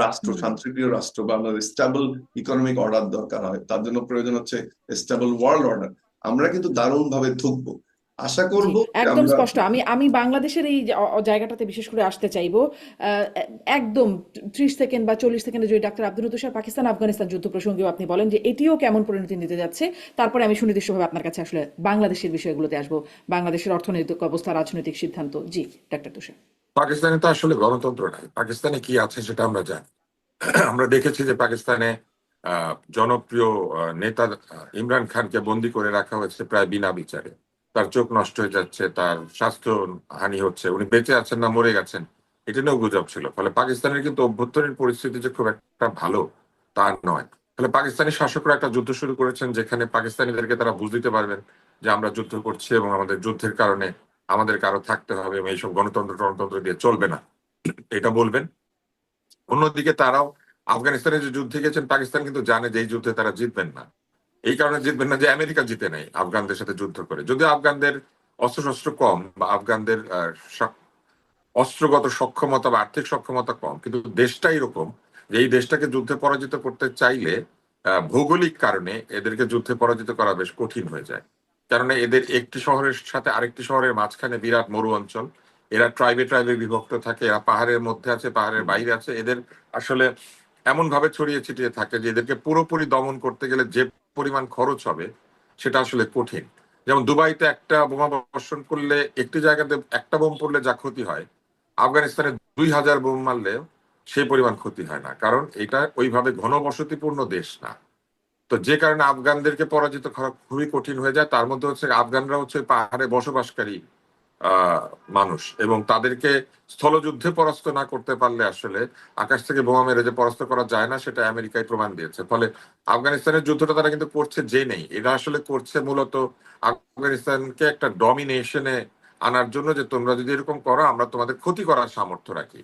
রাষ্ট্র, শান্তিপ্রিয় রাষ্ট্র বা আমাদের স্টেবল ইকোনমিক অর্ডার দরকার হয়, তার জন্য প্রয়োজন হচ্ছে স্টেবল ওয়ার্ল্ড অর্ডার। আমরা কিন্তু দারুণ ভাবে থুকবো। আশা জি, করব যে একদম আমরা স্পষ্ট। আমি আমি বাংলাদেশের এই জায়গাটাতে বিশেষ করে আসতে চাইবো। একদম 30 সেকেন্ড বা 40 সেকেন্ডে যদি ডাক্তার আব্দুল তুষার পাকিস্তান আফগানিস্তান যুদ্ধ প্রসঙ্গেও আপনি বলেন যে এটিও কেমন পরিণতি নিতে যাচ্ছে, তারপরে আমি সুনির্দিষ্টভাবে আপনার কাছে আসলে বাংলাদেশের বিষয়গুলোতে আসবো, বাংলাদেশের অর্থনৈতিক অবস্থা, রাজনৈতিক সিদ্ধান্ত। জি, ডাক্তার তুষার। পাকিস্তানে তো আসলে গণতন্ত্র নাই, পাকিস্তানে কি আছে সেটা আমরা জানি। আমরা দেখেছি যে পাকিস্তানে জনপ্রিয় নেতা ইমরান খানকে বন্দি করে রাখা হয়েছে প্রায় বিনা বিচারে। তার চোখ নষ্ট হয়ে যাচ্ছে, তার স্বাস্থ্য হানি হচ্ছে, উনি বেঁচে আছেন না মরে গেছেন এটা নিয়েও গুজব ছিল। ফলে পাকিস্তানের কিন্তু অভ্যন্তরীণ পরিস্থিতি যে খুব একটা ভালো তা নয়। ফলে পাকিস্তানি শাসকরা একটা যুদ্ধ শুরু করেছেন যেখানে পাকিস্তানিদেরকে তারা বুঝ দিতে পারবেন যে আমরা যুদ্ধ করছি এবং আমাদের যুদ্ধের কারণে আমাদের কারো থাকতে হবে এবং এইসব গণতন্ত্র টনতন্ত্র দিয়ে চলবে না, এটা বলবেন। অন্যদিকে তারাও আফগানিস্তানে যে যুদ্ধে গেছেন, পাকিস্তান কিন্তু জানে যে এই যুদ্ধে তারা জিতবেন না। এই কারণে জিতবেন না যে আমেরিকা জিতে নেই আফগানদের সাথে যুদ্ধ করে। যদিও আফগানদের অস্ত্রশস্ত্র কম বা আফগানদের অস্ত্রগত সক্ষমতা বা আর্থিক সক্ষমতা কম, কিন্তু দেশটা এরকম যে এই দেশটাকে যুদ্ধে পরাজিত করতে চাইলে ভৌগোলিক কারণে এদেরকে যুদ্ধে পরাজিত করা বেশ কঠিন হয়ে যায়। কারণ এদের একটি শহরের সাথে আরেকটি শহরের মাঝখানে বিরাট মরু অঞ্চল, এরা ট্রাইবে ট্রাইবে বিভক্ত থাকে, এরা পাহাড়ের মধ্যে আছে, পাহাড়ের বাইরে আছে, এদের আসলে এমন ভাবে ছড়িয়ে ছিটিয়ে থাকে যে এদেরকে পুরোপুরি দমন করতে গেলে যে পরিমাণ খরচ হবে সেটা আসলে কঠিন। যেমন দুবাইতে একটা বোমা বর্ষণ করলে, একটি জায়গাতে একটা বোম পড়লে যা ক্ষতি হয়, আফগানিস্তানে 2000 বোম মারলে সেই পরিমাণ ক্ষতি হয় না, কারণ এটা ওইভাবে ঘনবসতিপূর্ণ দেশ না। তো যে কারণে আফগানদেরকে পরাজিত করা খুবই কঠিন হয়ে যায়। তার মধ্যে হচ্ছে আফগানরা হচ্ছে পাহাড়ে বসবাসকারী মানুষ, এবং তাদেরকে স্থলযুদ্ধে পরাস্ত না করতে পারলে আসলে আকাশ থেকে বোমা মেরে যে পরাস্ত করা যায় না সেটা আমেরিকায় প্রমাণ দিয়েছে। ফলে আফগানিস্তানের যুদ্ধটা তারা কিন্তু করছে যে নেই, এরা আসলে করছে মূলত আফগানিস্তানকে একটা ডমিনেশনে আনার জন্য, যে তোমরা যদি এরকম করো আমরা তোমাদের ক্ষতি করার সামর্থ্য রাখি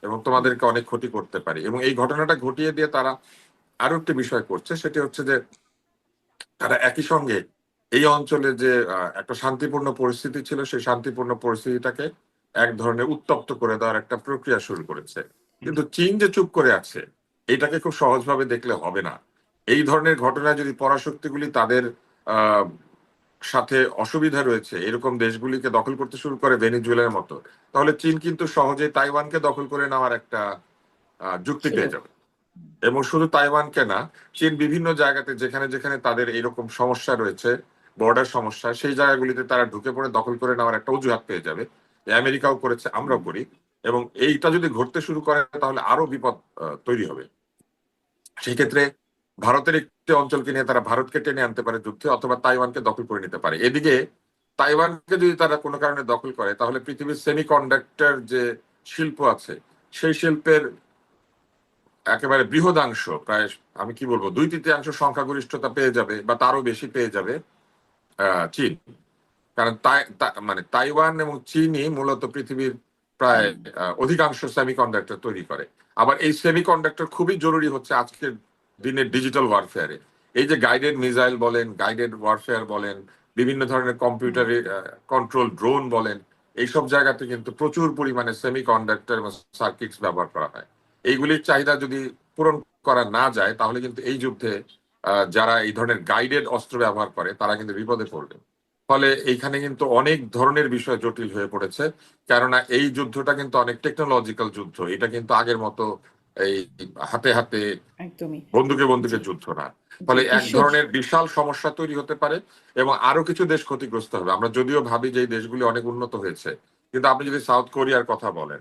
এবং তোমাদেরকে অনেক ক্ষতি করতে পারি। এবং এই ঘটনাটা ঘটিয়ে দিয়ে তারা আরো একটি বিষয় করছে, সেটি হচ্ছে যে তারা একই সঙ্গে এই অঞ্চলে যে একটা শান্তিপূর্ণ পরিস্থিতি ছিল সেই শান্তিপূর্ণ পরিস্থিতিটাকে এক ধরনের উত্তপ্ত করে দেওয়ার একটা প্রক্রিয়া শুরু করেছে। কিন্তু চীন যে চুপ করে আছে এটাকে খুব সহজভাবে দেখলে হবে না। এই ধরনের ঘটনায় যদি পরাশক্তিগুলি তাদের আহ সাথে অসুবিধা রয়েছে এরকম দেশগুলিকে দখল করতে শুরু করে ভেনিজুয়েলার মতো, তাহলে চীন কিন্তু সহজে তাইওয়ানকে দখল করে নেওয়ার একটা যুক্তি পেয়ে যাবে। এবং শুধু তাইওয়ানকে না, চীন বিভিন্ন জায়গাতে যেখানে যেখানে তাদের এরকম সমস্যা রয়েছে, বর্ডার সমস্যা, সেই জায়গাগুলিতে তারা ঢুকে পড়ে দখল করে নেওয়ার একটা অজুহাত পেয়ে যাবে। আমেরিকাও করেছে, আমরাও করি। এবং এইটা যদি ঘটতে শুরু করে তাহলে আরো বিপদ তৈরি হবে। সেই ক্ষেত্রে ভারতের একটি অঞ্চলকে নিয়ে তারা ভারতকে টেনে আনতে পারে যুদ্ধে, অথবা তাইওয়ানকে দখল করে নিতে পারে। এদিকে তাইওয়ানকে যদি তারা কোনো কারণে দখল করে তাহলে পৃথিবীর সেমিকন্ডাক্টর যে শিল্প আছে সেই শিল্পের একেবারে বৃহদাংশ, প্রায় আমি কি বলবো 2/3 সংখ্যাগরিষ্ঠতা পেয়ে যাবে বা তারও বেশি পেয়ে যাবে চীন। কারণ মানে তাইওয়ান এবং চীনই মূলত পৃথিবীর প্রায় অধিকাংশ সেমিকন্ডাক্টর তৈরি করে। আবার এই সেমিকন্ডাক্টর খুবই জরুরি হচ্ছে আজকের দিনের ডিজিটাল ওয়ারফেয়ারে। এই যে গাইডেড মিসাইল বলেন, গাইডেড ওয়ারফেয়ার বলেন, বিভিন্ন ধরনের কম্পিউটারের কন্ট্রোল ড্রোন বলেন, এইসব জায়গাতে কিন্তু প্রচুর পরিমাণে সেমি কন্ডাক্টর এবং সার্কিটস ব্যবহার করা হয়। এইগুলির চাহিদা যদি পূরণ করা না যায় তাহলে কিন্তু এই যুদ্ধে যারা এই ধরনের গাইডেড অস্ত্র ব্যবহার করে তারা কিন্তু বিপদে পড়বে। ফলে এইখানে কিন্তু অনেক ধরনের বিষয় জটিল হয়ে পড়েছে, কেননা এই যুদ্ধটা কিন্তু অনেক টেকনোলজিক্যাল যুদ্ধ। এটা কিন্তু আগের মতো এই হাতে হাতে একদমই। বন্দুকে জি, বন্দুকের যুদ্ধ না। জি, ফলে এক বিশ্ব ধরনের বিশাল সমস্যা তৈরি হতে পারে এবং আরো কিছু দেশ ক্ষতিগ্রস্ত হবে। আমরা যদিও ভাবি যে এই দেশগুলি অনেক উন্নত হয়েছে, কিন্তু আপনি যদি সাউথ কোরিয়ার কথা বলেন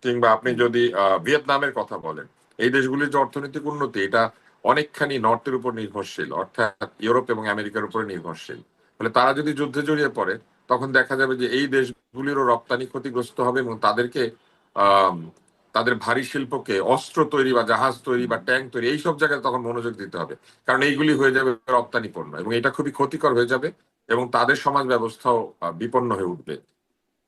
কিংবা আপনি হুম, যদি ভিয়েতনামের কথা বলেন, এই দেশগুলির যে অর্থনৈতিক উন্নতি এটা অনেকখানি নর্থের উপর নির্ভরশীল, অর্থাৎ ইউরোপ এবং আমেরিকার উপরে নির্ভরশীল। ফলে তারা যদি যুদ্ধে জড়িয়ে পড়ে তখন দেখা যাবে যে এই দেশগুলিরও রপ্তানি ক্ষতিগ্রস্ত হবে এবং তাদেরকে আহ তাদের ভারী শিল্পকে অস্ত্র তৈরি বা জাহাজ তৈরি বা ট্যাঙ্ক তৈরি এইসব জায়গায় তখন মনোযোগ দিতে হবে, কারণ এইগুলি হয়ে যাবে রপ্তানি পণ্য এবং এটা খুবই ক্ষতিকর হয়ে যাবে এবং তাদের সমাজ ব্যবস্থাও বিপন্ন হয়ে উঠবে।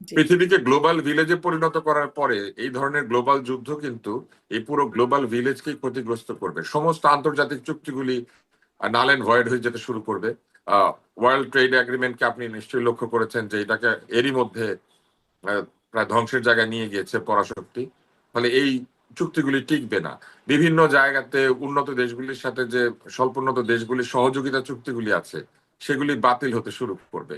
জি, পৃথিবীকে গ্লোবাল ভিলেজে পরিণত করার পরে এই ধরনের গ্লোবাল যুদ্ধ কিন্তু এই পুরো গ্লোবাল ভিলেজকেই ক্ষতিগ্রস্ত করবে। সমস্ত আন্তর্জাতিক চুক্তিগুলি নাল এন্ড ভয়েড হয়ে যেতে শুরু করবে। ওয়ার্ল্ড ট্রেড এগ্রিমেন্টকে আপনি নিশ্চয়ই লক্ষ্য করেছেন যে এটাকে এরই মধ্যে প্রায় ধ্বংসের জায়গায় নিয়ে গিয়েছে পরাশক্তি। ফলে এই চুক্তিগুলি টিকবে না। বিভিন্ন জায়গাতে উন্নত দেশগুলির সাথে যে স্বল্পোন্নত দেশগুলির সহযোগিতা চুক্তিগুলি আছে সেগুলি বাতিল হতে শুরু করবে।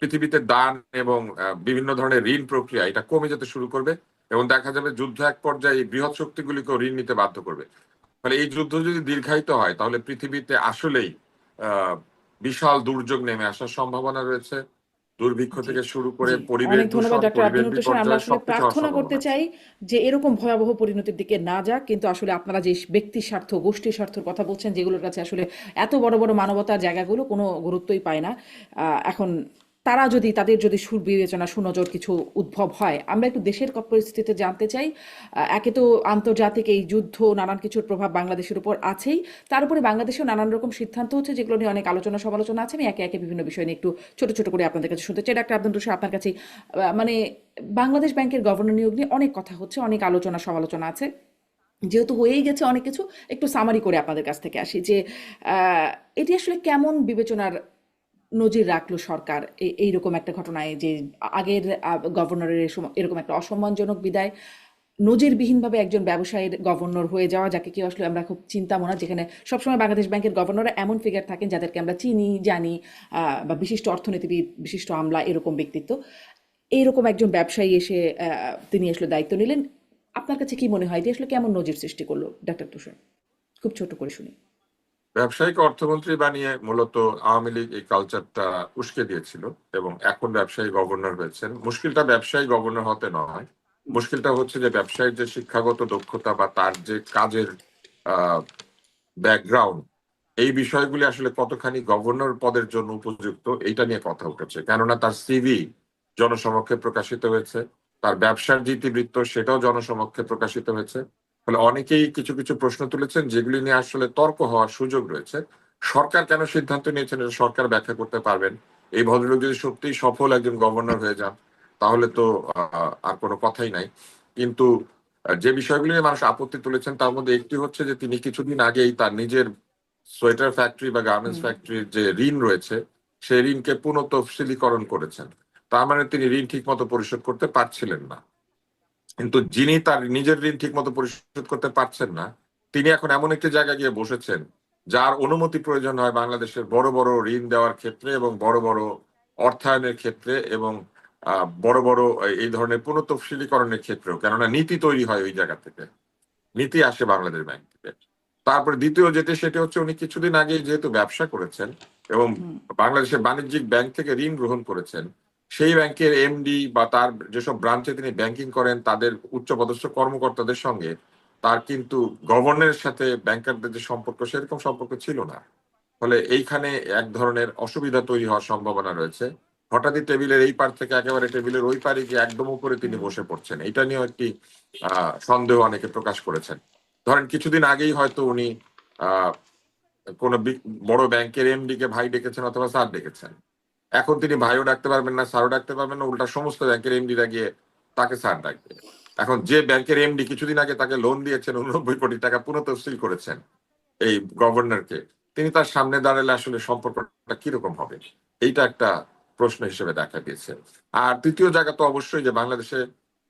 পৃথিবীতে দান এবং বিভিন্ন ধরনের ঋণ প্রক্রিয়া এটা কমে যেতে শুরু করবে এবং দেখা যাবে যুদ্ধ এক পর্যায়ে এই বৃহৎ শক্তিগুলিকেও ঋণ নিতে বাধ্য করবে। ফলে এই যুদ্ধ যদি দীর্ঘায়িত হয় তাহলে পৃথিবীতে আসলেই আহ বিশাল দুর্যোগ নেমে আসার সম্ভাবনা রয়েছে। দুর্ভিক্ষ জি, থেকে শুরু করে জি। পরিবেশ অনেক ধন্যবাদ দূষণ, ডক্টর পরিবেশ আব্দুল নোটির স্যার। আমরা বিপর্যয় আসলে সবকিছু হওয়ার প্রার্থনা করতে সম্ভাবনা আছে। চাই যে এরকম ভয়াবহ পরিণতির দিকে না যাক, কিন্তু আসলে আপনারা যে ব্যক্তির স্বার্থ, গোষ্ঠীর স্বার্থের কথা বলছেন, যেগুলোর কাছে আসলে এত বড় বড় মানবতার জায়গাগুলো কোনো গুরুত্বই পায় না। এখন তারা যদি, তাদের যদি সুবিবেচনা, সুনজর কিছু উদ্ভব হয়, আমরা একটু দেশের পরিস্থিতিতে জানতে চাই। একে তো আন্তর্জাতিক এই যুদ্ধ, নানান কিছুর প্রভাব বাংলাদেশের উপর আছেই, তার উপরে বাংলাদেশেও নানান রকম সিদ্ধান্ত হচ্ছে যেগুলো নিয়ে অনেক আলোচনা সমালোচনা আছে। আমি একে একে বিভিন্ন বিষয় নিয়ে একটু ছোট ছোট করে আপনাদের কাছে শুনতে চাই। ডাক্তার আব্দুল রশিদ, আপনার কাছে মানে বাংলাদেশ ব্যাংকের গভর্নর নিয়োগ নিয়ে অনেক কথা হচ্ছে, অনেক আলোচনা সমালোচনা আছে। যেহেতু হয়েই গেছে অনেক কিছু, একটু সামারি করে আপনাদের কাছ থেকে আসি যে আহ, এটি আসলে কেমন বিবেচনার নজির রাখলো সরকার এইরকম একটা ঘটনায়, যে আগের গভর্নরের এরকম একটা অসম্মানজনক বিদায়, নজিরবিহীনভাবে একজন ব্যবসায়ীর গভর্নর হয়ে যাওয়া, যাকে কি আসলে আমরা খুব চিন্তা মনা, যেখানে সবসময় বাংলাদেশ ব্যাংকের গভর্নররা এমন ফিগার থাকেন যাদেরকে আমরা চিনি, জানি, বা বিশিষ্ট অর্থনীতিবিদ, বিশিষ্ট আমলা, এরকম ব্যক্তিত্ব। এইরকম একজন ব্যবসায়ী এসে তিনি আসলে দায়িত্ব নিলেন। আপনার কাছে কি মনে হয় এটি আসলে কেমন নজির সৃষ্টি করলো ডাক্তার তুষার? খুব ছোট করে শুনি। ব্যবসায়িক অর্থমন্ত্রী বানিয়ে মূলত আওয়ামী লীগ এই কালচারটা উস্কে দিয়েছিল এবং এখন ব্যবসায়ী গভর্নর হয়েছেন। মুশকিলটা ব্যবসায়ী গভর্নর হতে নয়, মুশকিলটা হচ্ছে যে ব্যবসায়ীর যে শিক্ষাগত দক্ষতা বা তার যে কাজের ব্যাকগ্রাউন্ড, এই বিষয়গুলি আসলে কতখানি গভর্নর পদের জন্য উপযুক্ত এইটা নিয়ে কথা উঠেছে। কেননা তার সিভি জনসমক্ষে প্রকাশিত হয়েছে, তার ব্যবসার যে ইতিবৃত্ত সেটাও জনসমক্ষে প্রকাশিত হয়েছে। ফলে অনেকেই কিছু কিছু প্রশ্ন তুলেছেন যেগুলি নিয়ে আসলে তর্ক হওয়ার সুযোগ রয়েছে। সরকার কেন সিদ্ধান্ত নিয়েছেন এটা সরকার ব্যাখ্যা করতে পারবেন। এই ভদ্রলোক যদি সত্যিই সফল একজন গভর্নর হয়ে যান তাহলে তো আর কোনো কথাই নাই। কিন্তু যে বিষয়গুলি নিয়ে মানুষ আপত্তি তুলেছেন তার মধ্যে একটি হচ্ছে যে তিনি কিছুদিন আগেই তার নিজের সোয়েটার ফ্যাক্টরি বা গার্মেন্টস হুম, ফ্যাক্টরির যে ঋণ রয়েছে সেই ঋণকে পুনঃ তফসিলীকরণ করেছেন। তার মানে তিনি ঋণ ঠিক মতো পরিশোধ করতে পারছিলেন না। কিন্তু যিনি তার নিজের ঋণ ঠিক মতো পরিশোধ করতে পারছেন না, তিনি এখন এমন একটি জায়গায় গিয়ে বসেছেন যার অনুমতি প্রয়োজন হয় বাংলাদেশের বড় বড় ঋণ দেওয়ার ক্ষেত্রে এবং বড় বড় অর্থায়নের ক্ষেত্রে এবং বড় বড় এই ধরনের পুনঃতফসিলীকরণের ক্ষেত্রেও, কেননা নীতি তৈরি হয় ওই জায়গা থেকে, নীতি আসে বাংলাদেশ ব্যাংক থেকে। তারপরে দ্বিতীয় যেটি সেটি হচ্ছে উনি কিছুদিন আগে যেহেতু ব্যবসা করেছেন এবং হুম, বাংলাদেশের বাণিজ্যিক ব্যাংক থেকে ঋণ গ্রহণ করেছেন, সেই ব্যাংকের এমডি বা তার যেসব ব্রাঞ্চে তিনি ব্যাংকিং করেন তাদের উচ্চপদস্থ কর্মকর্তাদের সঙ্গে তার কিন্তু গভর্নরের সাথে ব্যাংকারদের যে সম্পর্ক সেরকম সম্পর্ক ছিল না। ফলে এইখানে এক ধরনের অসুবিধা তৈরি হওয়ার সম্ভাবনা রয়েছে। হঠাৎই টেবিলের এই পার থেকে একেবারে টেবিলের ওই পারে গিয়ে একদম উপরে তিনি হুম, বসে পড়ছেন, এটা নিয়েও একটি সন্দেহ অনেকে প্রকাশ করেছেন। ধরেন কিছুদিন আগেই হয়তো উনি আহ কোন বড় ব্যাংকের এমডি কে ভাই ডেকেছেন অথবা স্যার ডেকেছেন। এখন তিনি ভাইও ডাকতে পারবেন না, স্যারও ডাকতে পারবেন না, উল্টা সমস্ত ব্যাংকের এমডিরা গিয়ে তাকে স্যার ডাকবে। এখন যে ব্যাংকের এমডি কিছুদিন আগে তাকে লোন দিয়েছেন 89 কোটি টাকা পুনঃতফসিল করেছেন এই গভর্নরকে, তিনি তার সামনে দাঁড়ালে আসলে সম্পর্কটা কিরকম হবে? এইটা একটা প্রশ্ন হিসেবে দেখা দিয়েছে। আর তৃতীয় জায়গা তো অবশ্যই যে বাংলাদেশে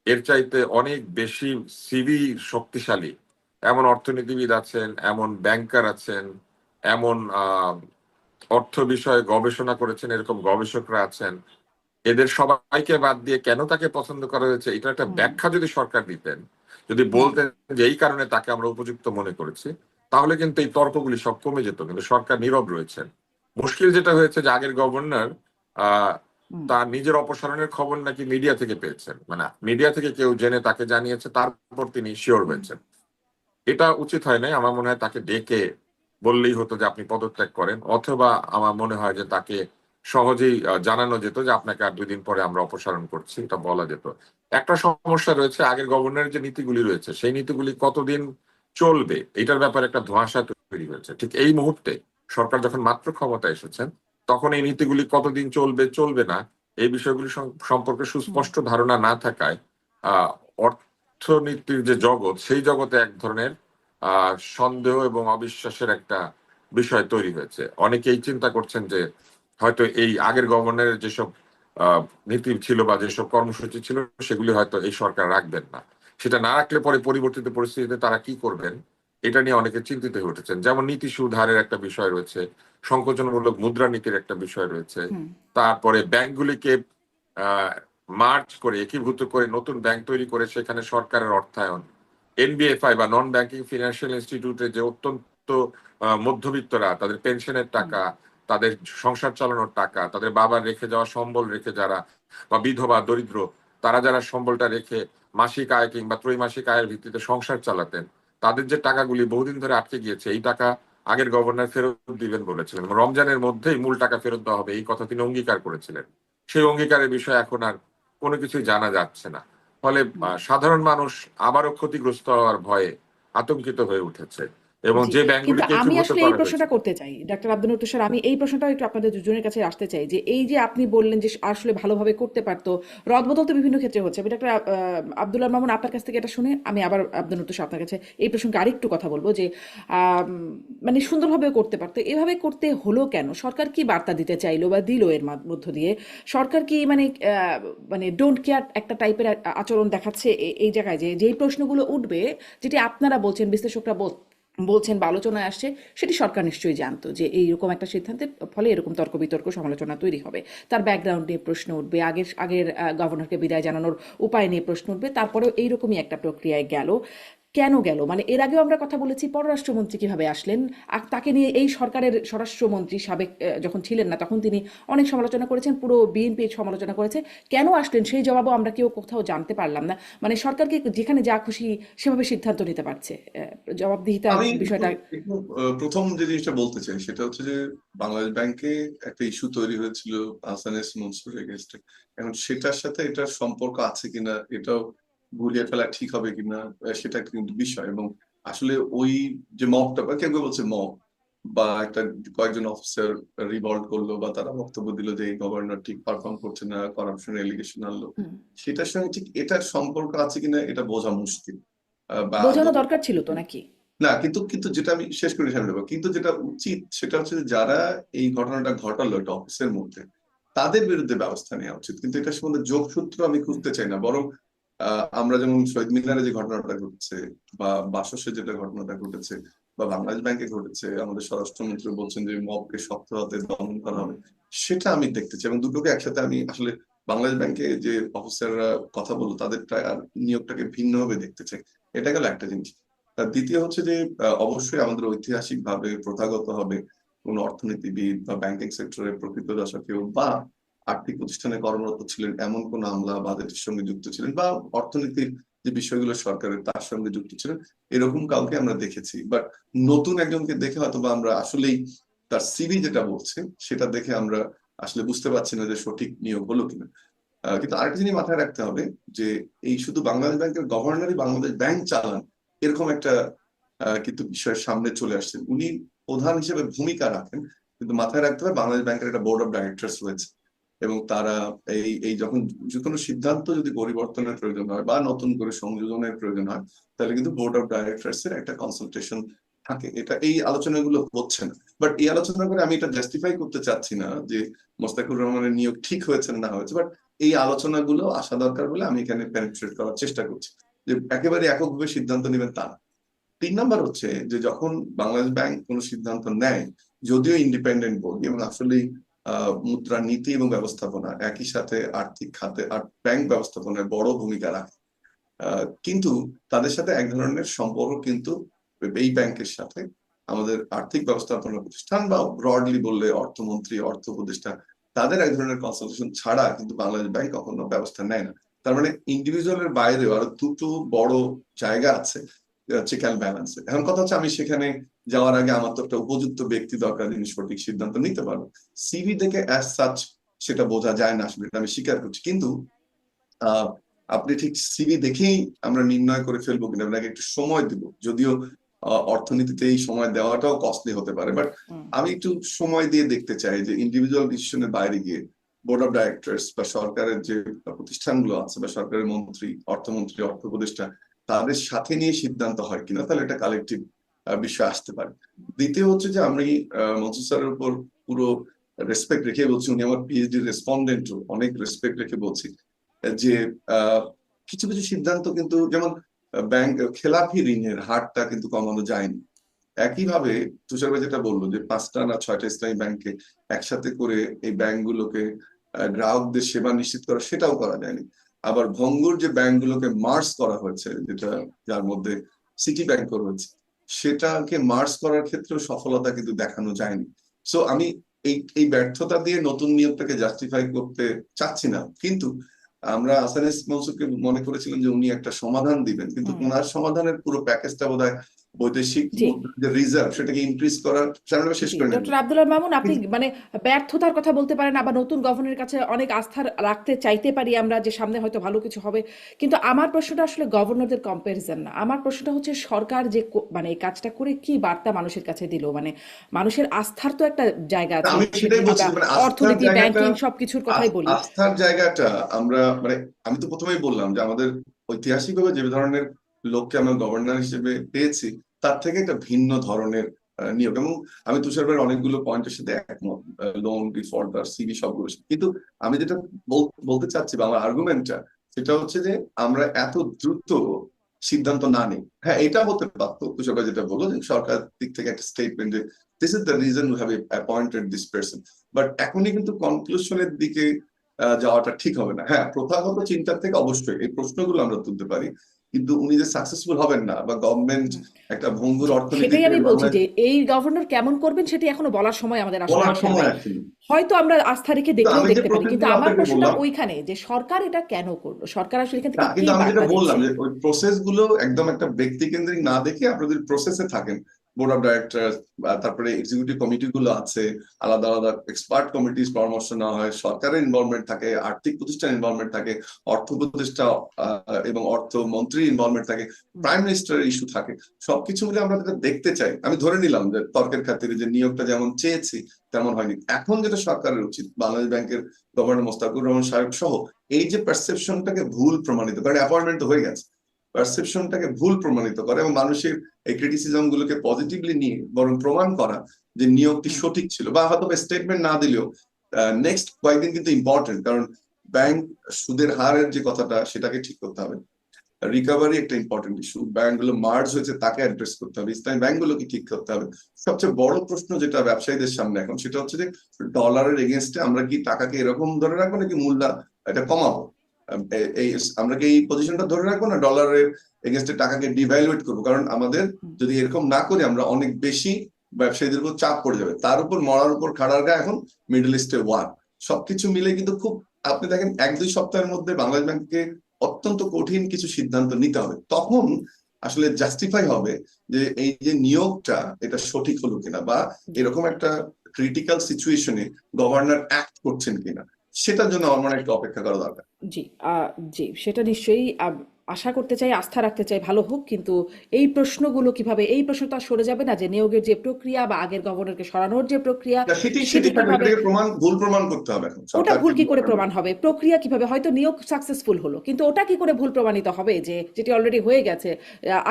এর চাইতে অনেক বেশি সিভি শক্তিশালী এমন অর্থনীতিবিদ আছেন, এমন ব্যাংকার আছেন, এমন অর্থ বিষয়ে গবেষণা করেছেন এরকম গবেষকরা আছেন। এদের সবাইকে বাদ দিয়ে কেন তাকে পছন্দ করা হয়েছে এটা একটা হুম ব্যাখ্যা যদি সরকার দিতেন, যদি হুম বলতেন যে এই কারণে তাকে আমরা উপযুক্ত মনে করেছি, তাহলে কিন্তু এই তর্কগুলি সব কমে যেত। কিন্তু সরকার নীরব রয়েছেন। মুশকিল যেটা হয়েছে যে আগের গভর্নর আহ হুম তার নিজের অপসারণের খবর নাকি মিডিয়া থেকে পেয়েছেন, মানে মিডিয়া থেকে কেউ জেনে তাকে জানিয়েছে, তারপর তিনি শিওর হুম হয়েছেন। এটা উচিত হয় নাই। আমার মনে হয় তাকে ডেকে বললেই হতো যে আপনি পদত্যাগ করেন, অথবা আমার মনে হয় যে তাকে সহজেই জানানো যেত যে আপনাকে আর 2 দিন পরে আমরা অপসারণ করছি, এটা বলা যেত। একটা সমস্যা রয়েছে, আগের গভর্নরের যে নীতিগুলি রয়েছে সেই নীতিগুলি কতদিন চলবে এটার ব্যাপারে একটা ধোঁয়াশা তৈরি হয়েছে। ঠিক এই মুহূর্তে সরকার যখন মাত্র ক্ষমতায় এসেছেন, তখন এই নীতিগুলি কতদিন চলবে চলবে না এই বিষয়গুলি সম্পর্কে হুম সুস্পষ্ট ধারণা না থাকায় আহ অর্থনীতির যে জগৎ সেই জগতে এক ধরনের সন্দেহ এবং অবিশ্বাসের একটা বিষয় তৈরি হয়েছে। অনেকেই চিন্তা করছেন যে হয়তো এই আগের গভর্নরের যেসব আহ, নীতি ছিল বা যেসব কর্মসূচি ছিল সেগুলি হয়তো এই সরকার রাখবেন না। সেটা না রাখলে পরে পরিবর্তিত পরিস্থিতিতে তারা কি করবেন এটা নিয়ে অনেকে চিন্তিত হয়ে উঠেছেন। যেমন নীতি সুধারের একটা বিষয় রয়েছে, সংকোচনমূলক মুদ্রানীতির একটা বিষয় রয়েছে, হুম তারপরে ব্যাংকগুলিকে আহ মার্জ করে একীভূত করে নতুন ব্যাংক তৈরি করে সেখানে সরকারের অর্থায়ন, এনবিএফআই বা নন ব্যাংকিং ফিনান্সিয়াল ইনস্টিটিউটে যে অত্যন্ত মধ্যবিত্তরা তাদের পেনশনের হুম টাকা, তাদের সংসার চালানোর টাকা, তাদের বাবার রেখে যাওয়া সম্বল রেখে যারা, বা বিধবা দরিদ্র, তারা যারা সম্বলটা রেখে মাসিক আয় কিংবা ত্রৈমাসিক আয়ের ভিত্তিতে সংসার চালাতেন, তাদের যে টাকাগুলি বহুদিন ধরে আটকে গিয়েছে, এই টাকা আগের গভর্নর ফেরত দিবেন বলেছিলেন। রমজানের মধ্যেই মূল টাকা ফেরত দেওয়া হবে এই কথা তিনি অঙ্গীকার করেছিলেন। সেই অঙ্গীকারের বিষয়ে এখন আর কোনো কিছুই জানা যাচ্ছে না। ফলে হুম সাধারণ মানুষ আবারও ক্ষতিগ্রস্ত হওয়ার ভয়ে আতঙ্কিত হয়ে উঠেছে। এবং জি, যে কিন্তু ব্যাংকগুলিকে আমি একীভূত আসলে এই করা হয়েছে। প্রশ্নটা করতে চাই ডাক্তার আব্দুল নূর তুষার, আমি এই প্রশ্নটাও একটু আপনাদের দুজনের কাছে আসতে চাই যে এই যে আপনি বললেন যে আসলে ভালোভাবে করতে পারতো, রদবদল তো বিভিন্ন ক্ষেত্রে হচ্ছে। আমি ডাক্তার আব্দুল্লাহ মামুন আপনার কাছ থেকে এটা শুনে আমি আবার আব্দুল নূর তুষার আপনার কাছে এই প্রসঙ্গে আরেকটু কথা বলবো যে আম, মানে সুন্দরভাবে করতে পারতো, এভাবে করতে হলো কেন? সরকার কি বার্তা দিতে চাইলো বা দিল এর মধ্য দিয়ে? সরকার কি মানে মানে ডোন্ট কেয়ার একটা টাইপের আচরণ দেখাচ্ছে এই জায়গায় যে যেই প্রশ্নগুলো উঠবে, যেটি আপনারা বলছেন, বিশ্লেষকরা বলছেন বা আলোচনায় আসছে, সেটি সরকার নিশ্চয়ই জানতো যে এইরকম একটা সিদ্ধান্তের ফলে এরকম তর্ক বিতর্ক সমালোচনা তৈরি হবে। তার ব্যাকগ্রাউন্ড নিয়ে প্রশ্ন উঠবে, আগের আগের গভর্নরকে বিদায় জানানোর উপায় নিয়ে প্রশ্ন উঠবে, তারপরেও এইরকমই একটা প্রক্রিয়ায় গেল। কেন গেল? মানে এর আগেও আমরা কথা বলেছি পররাষ্ট্রমন্ত্রী কিভাবে আসলেন, আর তাকে নিয়ে এই সরকারের স্বরাষ্ট্রমন্ত্রী সাবেক যখন ছিলেন না তখন তিনি অনেক সমালোচনা করেছেন, পুরো বিএনপি সমালোচনা করেছে। কেন আসলেন সেই জবাবও আমরা কেউ কোথাও জানতে পারলাম না। মানে সরকারকে যেখানে যা খুশি সেভাবে সিদ্ধান্ত নিতে পারছে। জবাবদিহিতার আমি বিষয়টা। একটু প্রথম যে জিনিসটা বলতে চাই সেটা হচ্ছে যে বাংলাদেশ ব্যাংকে একটা ইস্যু তৈরি হয়েছিল আহসান এস মনসুরের এগেইনস্টে। এখন সেটার সাথে এটার সম্পর্ক আছে কিনা এটাও গুলিয়ে ফেলা ঠিক হবে কিনা সেটা কিন্তু বিষয়। এবং আসলে ওই যে মবটা বা কেউ কেউ বলছে মব বা একটা কয়েকজন অফিসার রিভল্ট করলো বা তারা বক্তব্য দিল যে এই গভর্নর ঠিক পারফর্ম করছে না, করাপশন এলিগেশন আনলো, হুম, সেটার সঙ্গে ঠিক এটার সম্পর্ক আছে কিনা এটা বোঝা মুশকিল। বা বোঝানো আদৌ দরকার ছিল তো নাকি? না, কিন্তু কিন্তু যেটা আমি শেষ করে সামনে দেবো, কিন্তু যেটা উচিত সেটা হচ্ছে যে যারা এই ঘটনাটা ঘটালো একটা অফিসের মধ্যে তাদের বিরুদ্ধে ব্যবস্থা নেওয়া উচিত। কিন্তু এটা সম্বন্ধে যোগসূত্র আমি হুম খুঁজতে চাই না, বরং আমরা যেমন শহীদ মিনারে যে ঘটনাটা ঘটেছে বা বাসসে যেটা ঘটনাটা ঘটেছে বা বাংলাদেশ ব্যাংকে ঘটেছে, আমাদের স্বরাষ্ট্রমন্ত্রী বলছেন যে মবকে শক্ত হাতে দমন করা হুম হবে, সেটা আমি দেখতে চাই। এবং দুটোকে একসাথে আমি আসলে বাংলাদেশ ব্যাংকে যে অফিসাররা কথা বললো তাদের আর নিয়োগটাকে ভিন্নভাবে দেখতে চাই। এটা গেল একটা জিনিস। আর দ্বিতীয় হচ্ছে যে অবশ্যই আমাদের ঐতিহাসিক ভাবে প্রথাগত হবে কোন অর্থনীতিবিদ বা ব্যাংকিং সেক্টরের প্রকৃত দশা কেউ বা আর্থিক প্রতিষ্ঠানে কর্মরত ছিলেন এমন কোন আমলা বাজেটের সঙ্গে যুক্ত ছিলেন বা অর্থনীতির যে বিষয়গুলো সরকারের তার সঙ্গে যুক্ত ছিলেন, এরকম কাউকে আমরা দেখেছি। বাট নতুন একজনকে দেখে হয়তো বা আমরা আসলেই তার সিভি যেটা বলছে সেটা দেখে আমরা আসলে বুঝতে পারছি না যে সঠিক নিয়োগ হলো কিনা। কিন্তু আরেকটা জিনিস মাথায় রাখতে হবে যে এই শুধু বাংলাদেশ ব্যাংকের গভর্নরই বাংলাদেশ ব্যাংক চালান এরকম একটা কিন্তু বিষয়ের সামনে চলে আসছে। উনি প্রধান হিসেবে ভূমিকা রাখেন, কিন্তু মাথায় রাখতে হবে বাংলাদেশ ব্যাংকের একটা বোর্ড অফ ডাইরেক্টরস রয়েছে এবং তারা এই এই যখন যে কোনো সিদ্ধান্ত যদি পরিবর্তনের প্রয়োজন হয় বা নতুন করে সংযোজনের প্রয়োজন হয় তাহলে কিন্তু বোর্ড অফ ডাইরেক্টরস এর একটা কনসালটেশন থাকে, এটা এই আলোচনাগুলো হচ্ছে না। বাট এই আলোচনা করে আমি এটা জাস্টিফাই করতে চাচ্ছি না যে মোস্তাকুর রহমানের নিয়োগ ঠিক হয়েছে না হয়েছে, বাট এই আলোচনাগুলো আসা দরকার বলে আমি এখানে পেনিট্রেট করার চেষ্টা করছি। যে একেবারে এককভাবে সিদ্ধান্ত নেবেন তা না। 3 নাম্বার হচ্ছে যে যখন বাংলাদেশ ব্যাংক কোনো সিদ্ধান্ত নেয়, যদিও ইন্ডিপেন্ডেন্ট বডি এবং আসলে মুদ্রা নীতি এবং ব্যবস্থাপনা একই সাথে আর্থিক খাতে আর ব্যাংক ব্যবস্থাপনায় বড় ভূমিকা রাখে, কিন্তু তাদের সাথে এক ধরনের সম্পর্ক কিন্তু এই ব্যাংকের সাথে আমাদের আর্থিক ব্যবস্থাপনা প্রতিষ্ঠান বা ব্রডলি বললে অর্থমন্ত্রী, অর্থ উপদেষ্টা, তাদের এক ধরনের কনসালটেশন ছাড়া কিন্তু বাংলাদেশ ব্যাংক কখনো ব্যবস্থা নেয় না। তার মানে ইন্ডিভিজুয়ালের বাইরেও আরো দুটো বড় জায়গা আছে চেক অ্যান্ড ব্যালেন্সে। এখন কথা হচ্ছে আমি সেখানে যাওয়ার আগে আমার তো একটা উপযুক্ত ব্যক্তি দরকার যিনি সঠিক সিদ্ধান্ত নিতে পারবে। সিভি দেখে অ্যাজ সাচ সেটা বোঝা যায় না, আসলে এটা আমি স্বীকার করছি, কিন্তু আপনি ঠিক সিভি দেখেই আমরা নির্ণয় করে ফেলবো কিনা আপনাকে একটু সময় দিব, যদিও অর্থনীতিতে এই সময় দেওয়াটাও কস্টলি হতে পারে, বাট আমি একটু সময় দিয়ে দেখতে চাই যে ইন্ডিভিজুয়াল ডিসিশনের বাইরে গিয়ে বোর্ড অফ ডাইরেক্টরস বা সরকারের যে প্রতিষ্ঠানগুলো আছে বা সরকারের মন্ত্রী, অর্থমন্ত্রী, অর্থ উপদেষ্টা, তাদের সাথে নিয়ে সিদ্ধান্ত হয় কিনা, তাহলে একটা কালেকটিভ বিষয় আসতে পারে। দ্বিতীয় হচ্ছে যে আমি মনসুর স্যারের উপর পুরো রেসপেক্ট রেখে বলছি, উনি আমার পিএইচডি রেসপন্ডেন্টও, অনেক রেসপেক্ট রেখে বলছি যে কিছু কিছু সিদ্ধান্ত কিন্তু, যেমন ব্যাংক খেলাপি ঋণের হারটা কিন্তু কমানো যায়নি। একইভাবে তুষার ভাই যেটা বললো যে 5টা না 6টা ইসলামী ব্যাংকে একসাথে করে এই ব্যাংকগুলোকে গ্রাহকদের সেবা নিশ্চিত করা, সেটাও করা যায়নি। আবার ভঙ্গুর যে ব্যাংকগুলোকে মার্জ করা হয়েছে, যেটা যার মধ্যে সিটি ব্যাংকও রয়েছে, সেটাকে মার্জ করার ক্ষেত্রেও সফলতা কিন্তু দেখানো যায়নি। সো আমি এই ব্যর্থতা দিয়ে নতুন নিয়োগটাকে জাস্টিফাই করতে চাচ্ছি না, কিন্তু আমরা আসানিস মনসুরকে মনে করেছিলাম যে উনি একটা সমাধান দিবেন, কিন্তু ওনার সমাধানের পুরো প্যাকেজটা বোধহয় বৈদেশিক যে রিজার্ভ সেটাকে ইনক্রিজ করার আমরা শেষ করে নেব। ডক্টর আব্দুল মামুন, আপনি মানে ব্যর্থতার কথা বলতে পারেন, আবার নতুন গভর্নরের কাছে অনেক আস্থা রাখতে চাইতে পারি আমরা যে সামনে হয়তো ভালো কিছু হবে, কিন্তু আমার প্রশ্নটা আসলে গভর্নরদের কম্পারিজন না। আমার প্রশ্নটা হচ্ছে সরকার যে মানে এই কাজটা করে কি বার্তা মানুষের কাছে দিল, মানে মানুষের আস্থার তো একটা জায়গা আছে, আমি সেটাই বলছি, মানে অর্থনীতি, ব্যাংকিং সবকিছুর কথাই বলি। আস্থার জায়গাটা আমরা, মানে আমি তো প্রথমেই বললাম যে আমাদের ঐতিহাসিকভাবে যে ধরনের লোককে আমরা গভর্নর হিসেবে পেয়েছি, তার থেকে একটা ভিন্ন ধরনের নিয়োগ। এবং আমি তুষার ভাইয়ের অনেকগুলো পয়েন্টের সাথে একমত, লোন ডিফল্টার, সিবি সবগুলো, কিন্তু আমি যেটা বলতে চাচ্ছি বা আমার আর্গুমেন্টটা সেটা হচ্ছে যে আমরা এত দ্রুত সিদ্ধান্ত না নিই। হ্যাঁ, এটা হতে পারতো তুষার ভাই যেটা বললো যে সরকার দিক থেকে একটা স্টেটমেন্ট যে this is the reason we have appointed this person, but এখনই কিন্তু কনক্লুশনের দিকে যাওয়াটা ঠিক হবে না। হ্যাঁ, প্রথাগত চিন্তার থেকে অবশ্যই এই প্রশ্নগুলো আমরা তুলতে পারি, কিন্তু উনি যে সাকসেসফুল হবেন না বা গভর্নমেন্ট একটা ভঙ্গুর অর্থনীতি, সেটাই আমি বলছি যে এই গভর্নর কেমন করবেন সেটি এখনো বলার সময় আমাদের আসলে বলার আসে সময় নাই। আসেনি। হয়তো আমরা আস্থা রেখে দেখলেও আমি যে দেখতে পারি, কিন্তু প্রসেসগুলো আমার আপনাকে প্রশ্নটা বললাম, ওইখানে যে সরকার এটা কেন করলো, সরকার আসলে এখান থেকে কি কিন্তু আমি যেটা বার্তা বললাম দিচ্ছে। যে ওই প্রসেস গুলো একদম একটা ব্যক্তি কেন্দ্রিক না দেখে আপনি যদি প্রসেসে থাকেন, বোর্ড অফ ডাইরেক্টর, তারপরে এক্সিকিউটিভ কমিটি গুলো আছে, আলাদা আলাদা এক্সপার্ট কমিটির পরামর্শ নেওয়া হয়, সরকারের ইনভলভমেন্ট থাকে, আর্থিক প্রতিষ্ঠান ইনভলভমেন্ট থাকে, অর্থ উপদেষ্টা এবং অর্থমন্ত্রীর ইনভলভমেন্ট থাকে, প্রাইম মিনিস্টারের ইস্যু থাকে, সবকিছু মিলে আমরা যেটা দেখতে চাই। আমি ধরে নিলাম যে তর্কের খাতিরে যে নিয়োগটা যেমন চেয়েছি তেমন হয়নি। এখন যেটা সরকারের উচিত, বাংলাদেশ ব্যাংকের গভর্নর মোস্তাকুর রহমান সাহেব সহ এই যে পারসেপশনটাকে ভুল প্রমাণিত করে, অ্যাপয়েন্টমেন্ট হয়ে গেছে, পারসেপশনটাকে ভুল প্রমাণিত করে এবং মানুষের এই ক্রিটিসিজম গুলোকে পজিটিভলি নিয়ে বরং প্রমাণ করা যে নিয়োগটি সঠিক ছিল, বা হয়তো স্টেটমেন্ট না দিলেও নেক্সট কয়েকদিন কিন্তু ইম্পর্টেন্ট, কারণ ব্যাংক সুদের হারের যে কথাটা সেটাকে ঠিক করতে হবে, রিকভারি একটা ইম্পর্টেন্ট ইস্যু, ব্যাংকগুলো মার্জ হয়েছে তাকে অ্যাড্রেস করতে হবে, ইসলামী ব্যাংকগুলোকে ঠিক করতে হবে। সবচেয়ে বড় প্রশ্ন যেটা ব্যবসায়ীদের সামনে এখন সেটা হচ্ছে যে ডলারের এগেনস্টে আমরা কি টাকাকে এরকম ধরে রাখবো নাকি মূল্য এটা কমাবো, এই আমরা কি এই পজিশনটা ধরে রাখবো না ডলারের এগেনস্টে টাকাকে ডিভ্যালুয়েট করবো, কারণ আমাদের যদি এরকম না করি আমরা অনেক বেশি ব্যবসায়ীদের উপর চাপ পড়ে যাবে, তার উপর মরার উপর খাড়ার গায়ে এখন মিডল ইস্টে ওয়ার, সবকিছু মিলে কিন্তু খুব, আপনি দেখেন 1-2 সপ্তাহের মধ্যে বাংলাদেশ ব্যাংককে অত্যন্ত কঠিন কিছু সিদ্ধান্ত নিতে হবে, তখন আসলে জাস্টিফাই হবে যে এই যে নিয়োগটা এটা সঠিক হলো কিনা, বা এরকম একটা ক্রিটিক্যাল সিচুয়েশনে গভর্নর অ্যাক্ট করছেন কিনা, সেটার জন্য আমার মনে হয় একটু অপেক্ষা করা দরকার। জি, জি, সেটা নিশ্চয়ই। আশা করতে চাই, আস্থা রাখতে চাই ভালো হোক, কিন্তু এই প্রশ্নগুলো কিভাবে, এই প্রশ্ন তো আর সরে যাবে না যে নিয়োগের যে প্রক্রিয়া বা আগের গভর্নরকে সরানোর যে প্রক্রিয়া না, সেটি সেটি থাকবে, কিভাবে, সেটাকে ভুল প্রমাণ করতে হবে এখন ওটা ভুল সরকারকে। কি করে প্রমাণ হবে, প্রক্রিয়া কিভাবে, হয়তো নিয়োগ সাকসেসফুল হলো কিন্তু ওটা কি করে ভুল প্রমাণিত হবে যে যেটি অলরেডি হয়ে গেছে,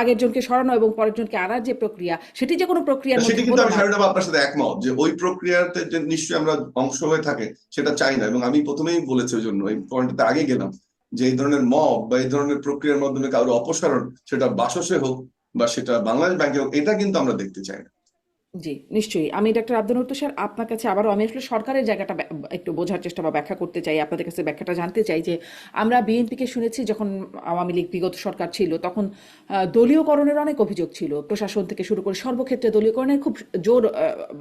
আগের জনকে সরানো এবং পরের জনকে আনার যে প্রক্রিয়া সেটি যে কোনো প্রক্রিয়ার সেটি মধ্যে কিন্তু হলো আমি না। শারীরভাবে আপনার সাথে একমত যে ওই প্রক্রিয়াতে যে নিশ্চয়ই আমরা অংশ হয়ে থাকে সেটা চাই না, এবং আমি প্রথমেই বলেছি ওই জন্য এই পয়েন্টটাতে আগে গেলাম যে এই ধরনের মব বা এই ধরনের প্রক্রিয়ার মাধ্যমে কারো অপসারণ, সেটা বাসসে হোক বা সেটা বাংলাদেশ ব্যাংকে হোক, এটা কিন্তু আমরা দেখতে চাই না। জি, নিশ্চয়ই। আমি ডক্টর আব্দুল স্যার আপনার কাছে আবারও আমি আসলে সরকারের জায়গাটা একটু বোঝার চেষ্টা বা ব্যাখ্যা করতে চাই, আপনাদের কাছে ব্যাখ্যাটা জানতে চাই যে আমরা বিএনপিকে শুনেছি যখন আওয়ামী লীগ বিগত সরকার ছিল তখন দলীয়করণের অনেক অভিযোগ ছিল, প্রশাসন থেকে শুরু করে সর্বক্ষেত্রে দলীয়করণের খুব জোর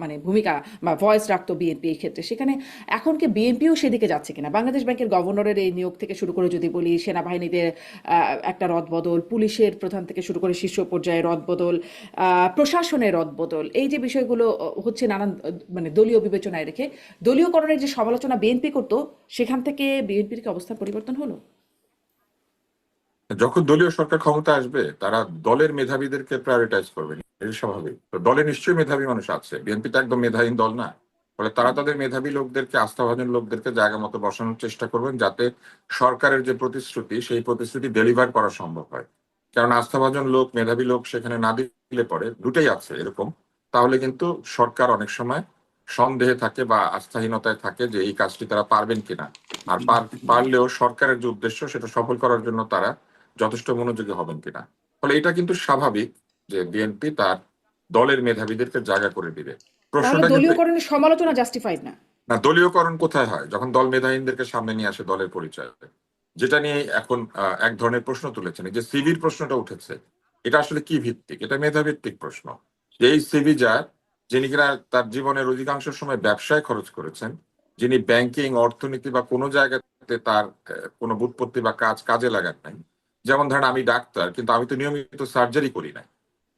মানে ভূমিকা বা ভয়েস রাখতো বিএনপি এই ক্ষেত্রে। সেখানে এখন কি বিএনপিও সেদিকে যাচ্ছে কিনা? বাংলাদেশ ব্যাংকের গভর্নরের এই নিয়োগ থেকে শুরু করে যদি বলি, সেনাবাহিনীতে একটা রদবদল, পুলিশের প্রধান থেকে শুরু করে শীর্ষ পর্যায়ে রদবদল, প্রশাসনের রদবদল, এই যে বিষয়গুলো হচ্ছে নানান মানে দলীয় বিবেচনায় রেখে দলীয়করণের যে সমালোচনা বিএনপি করতো, সেখান থেকে বিএনপির কি অবস্থান পরিবর্তন হলো? যখন দলীয় সরকার ক্ষমতা আসবে তারা দলের মেধাবীদেরকে প্রায়োরিটাইজ করবে, এটা স্বাভাবিক। তো দলে নিশ্চয়ই মেধাবী মানুষ আছে, বিএনপি তো একদম মেধাহীন দল না। ফলে তারা তাদের মেধাবী লোকদেরকে, আস্থাভাজন লোকদেরকে জায়গা মতো বসানোর চেষ্টা করবেন যাতে সরকারের যে প্রতিশ্রুতি সেই প্রতিশ্রুতি ডেলিভার করা সম্ভব হয়। কারণ আস্থাভাজন লোক, মেধাবী লোক সেখানে না দিলে পরে, দুটোই আছে এরকম, তাহলে কিন্তু সরকার অনেক সময় সন্দেহে থাকে বা আস্থাহীনতায় থাকে যে এই কাজটি তারা পারবেন কিনা। আর পারলেও সরকারের যে উদ্দেশ্য সেটা সফল করার জন্য তারা যথেষ্ট মনোযোগী হবেন কিনা। ফলে এটা কিন্তু স্বাভাবিক যে বিএনপি তার দলের মেধাবীদেরকে জায়গা করে দিবে। তাহলে প্রশ্নটা কিন্তু দলীয়করণের সমালোচনা জাস্টিফাইড না? না, দলীয়করণ কোথায় হয়? যখন দল মেধাহীনদেরকে সামনে নিয়ে আসে দলের পরিচয়, যেটা নিয়ে এখন এক ধরনের প্রশ্ন তুলেছেন, এই যে সিভির প্রশ্নটা উঠেছে, এটা আসলে কি ভিত্তিক? এটা মেধা ভিত্তিক প্রশ্ন। যে এই সিভি যার, যিনি কিনা তার জীবনের অধিকাংশ সময় ব্যবসায় খরচ করেছেন, যিনি ব্যাংকিং, অর্থনীতি বা কোনো জায়গাতে তার কোনো বুৎপত্তি বা কাজে লাগান নাই। যেমন ধরেন আমি ডাক্তার, কিন্তু আমি তো নিয়মিত সার্জারি করি না,